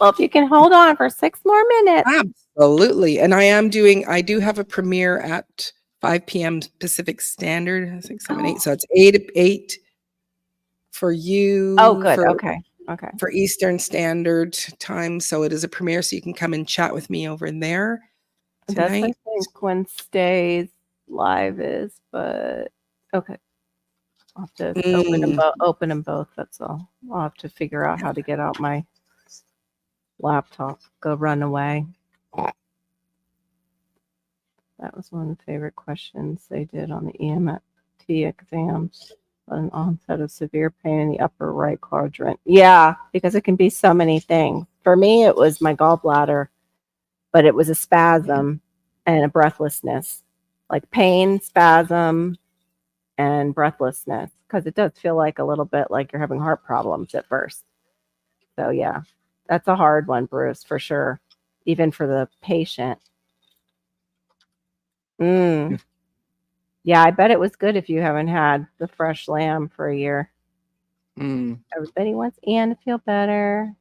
Well, if you can hold on for 6 more minutes. Absolutely, and I do have a premiere at 5 p.m. Pacific Standard, 6, 7, 8, so it's 8 for Oh, you, good. Okay. Okay. for Eastern Standard Time, so it is a premiere, so you can come and chat with me over there That's, I tonight. think, when Stays Live is, but okay. I'll have to Mm, open them both. That's all. I'll have to figure out how to get out my laptop. Go run away. That was one of the favorite questions they did on the EMT exams. An onset of severe pain in the upper right quadrant. Yeah, because it can be so many things. For me, it was my gallbladder, but it was a spasm and a breathlessness, like pain, spasm, and breathlessness, because it does feel like a little bit like you're having heart problems at first. So yeah, that's a hard one, Bruce, for sure, even for the patient. Mm. Yeah, I bet it was good if you haven't had the fresh lamb for a year. mm, Everybody wants Anne to feel better.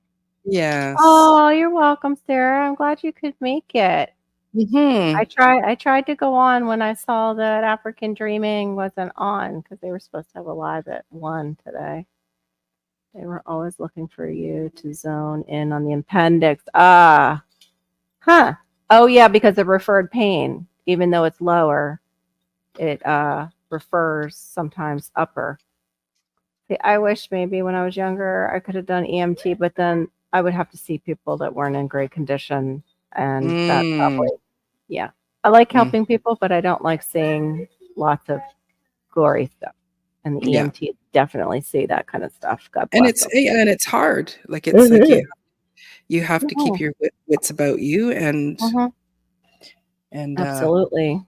yes. Oh, you're welcome, Sarah. I'm glad you could make it. Mhm. I tried to go on when I saw that African Dreaming wasn't on because they were supposed to have a live at 1 today. They were always looking for you to zone in on the appendix. Ah, huh. Oh yeah, because of referred pain, even though it's lower, it refers sometimes upper. See, I wish maybe when I was younger I could have done EMT, but then I would have to see people that weren't in great condition, and that Mm, probably, yeah. I like mm, helping people, but I don't like seeing lots of gory stuff. And the yeah, EMT definitely see that kind of stuff. God and bless it's and it's hard, like, it's like them. you have to keep Mhm, your wits about you mhm. and, uh Absolutely.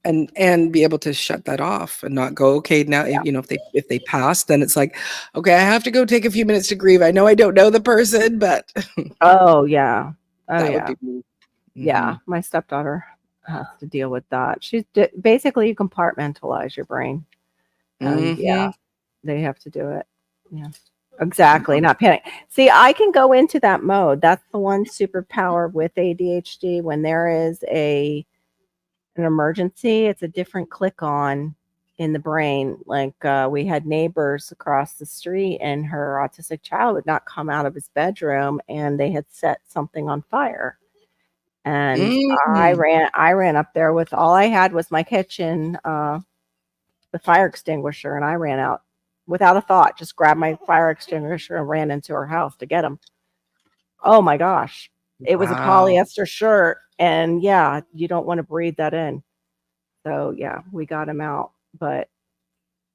and be able to shut that off and not go, "Okay, now," Yeah. if they pass, then it's like, "Okay, I have to go take a few minutes to grieve. I know I don't know the person, but" Oh, yeah. Oh, that would yeah. be me. Yeah. Mhm. My stepdaughter has to deal with that. Basically, you compartmentalize your brain. And yeah, Mhm. they have to do it. Yeah. Exactly. Not panic. See, I can go into that mode. That's the one superpower with ADHD. When there is an emergency, it's a different click on in the brain. Like we had neighbors across the street, and her autistic child would not come out of his bedroom, and they had set something on fire. And Mm. I ran up there with all I had was my kitchen, the fire extinguisher, and I ran out without a thought. Just grabbed my fire extinguisher and ran into her house to get him. Oh my gosh, it was a Wow. polyester shirt, and yeah, you don't want to breathe that in. So yeah, we got him out, but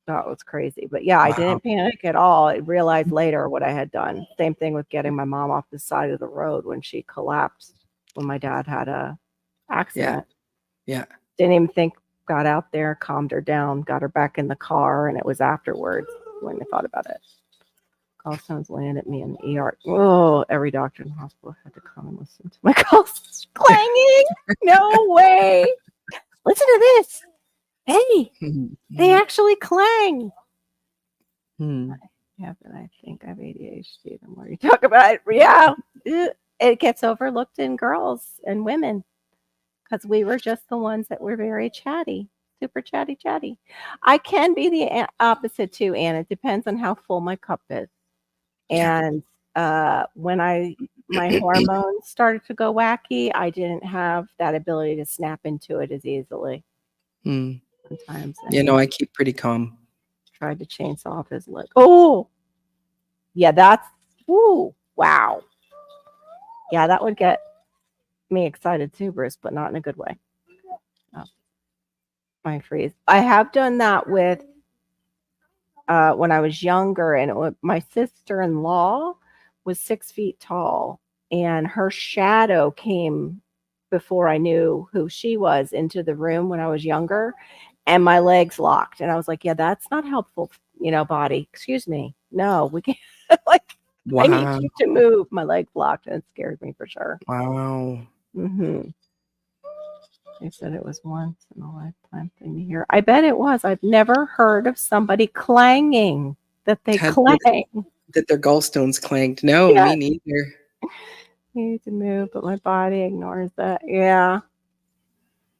that was crazy. But yeah, I Wow. didn't panic at all. I realized later what I had done. Same thing with getting my mom off the side of the road when she collapsed when my dad had a Yeah, accident. yeah. Didn't even think, got out there, calmed her down, got her back in the car, and it was afterwards when I thought about it. Gallstones landed me in the ER. Oh, every doctor in the hospital had to come and listen to my gallstones clanging. No way. Listen to this. Hey, Mhm, they mhm, actually clang. mhm. I think I have ADHD. The more you talk about it, yeah, it gets overlooked in girls and women because we were just the ones that were very chatty, super chatty, chatty. I can be the opposite too, Anne. It depends on how full my cup is. And when my hormones started to go wacky, I didn't have that ability to snap into it as easily. Sometimes. I keep pretty calm. Tried to chainsaw off his leg. Oh, yeah, that's, ooh, wow. Yeah, that would get me excited too, Bruce, but not in a good way. Oh, my freeze. I have done that with when I was younger, and my sister-in-law was 6 feet tall, and her shadow came before I knew who she was into the room when I was younger, and my legs locked, and I was like, "Yeah, that's not helpful, body. Excuse me. No, we can't." Like, I need Wow. you to move. My legs locked, and it scared me for sure. Wow. They said it was once in a lifetime thing to hear. I bet it was. I've never heard of somebody clanging that they clang. That their gallstones clanged. No, me neither. I need to move, but my body ignores that. Yeah.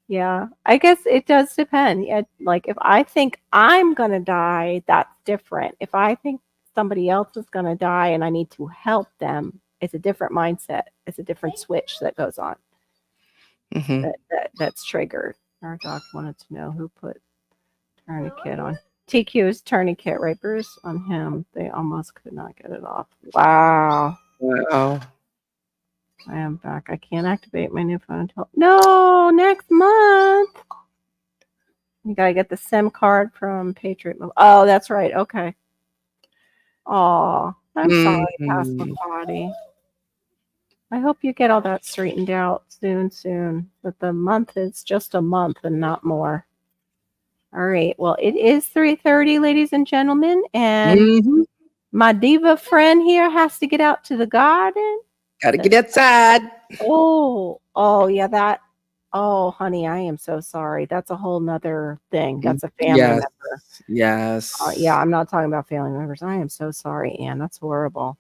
Yeah. I guess it does depend. Like if I think I'm going to die, that's different. If I think somebody else is going to die and I need to help them, it's a different mindset. It's a different switch that goes on. That's triggered. Our doc wanted to know who put tourniquet on. TQ's tourniquet, right, Bruce? On him. They almost could not get it off. Wow. Wow. I am back. I can't activate my new phone until next month. You gotta get the SIM card from Patriot Mobile. Oh, that's right. Okay. Oh, I'm sorry, Pastor Potty. I hope you get all that straightened out soon. But the month is just a month and not more. All right. Well, it is 3:30, ladies and gentlemen, and my diva friend here has to get out to the garden. Gotta get outside. Oh, yeah, oh, honey, I am so sorry. That's a whole nother thing. That's a family member. Yes. Yeah, I'm not talking about family members. I am so sorry, Anne. That's horrible.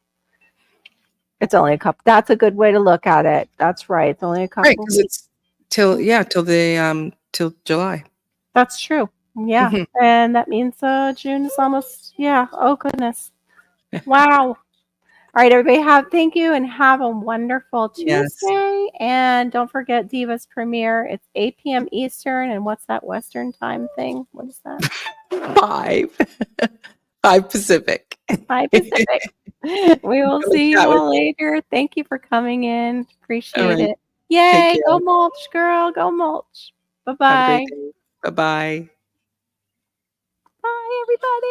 It's only a couple. That's a good way to look at it. That's right. It's only a couple. Right, because it's till July. That's true. Yeah, and that means June is almost. Yeah. Oh goodness. Wow. All right, everybody. Thank you, and have a wonderful Tuesday. And don't forget Diva's premiere. It's 8 p.m. Eastern. And what's that Western time thing? What is that? 5 Pacific. 5 Pacific. We will see you all later. Thank you for coming in. Appreciate it. Yay. Go mulch, girl. Go mulch. Bye-bye. Bye-bye. Bye, everybody.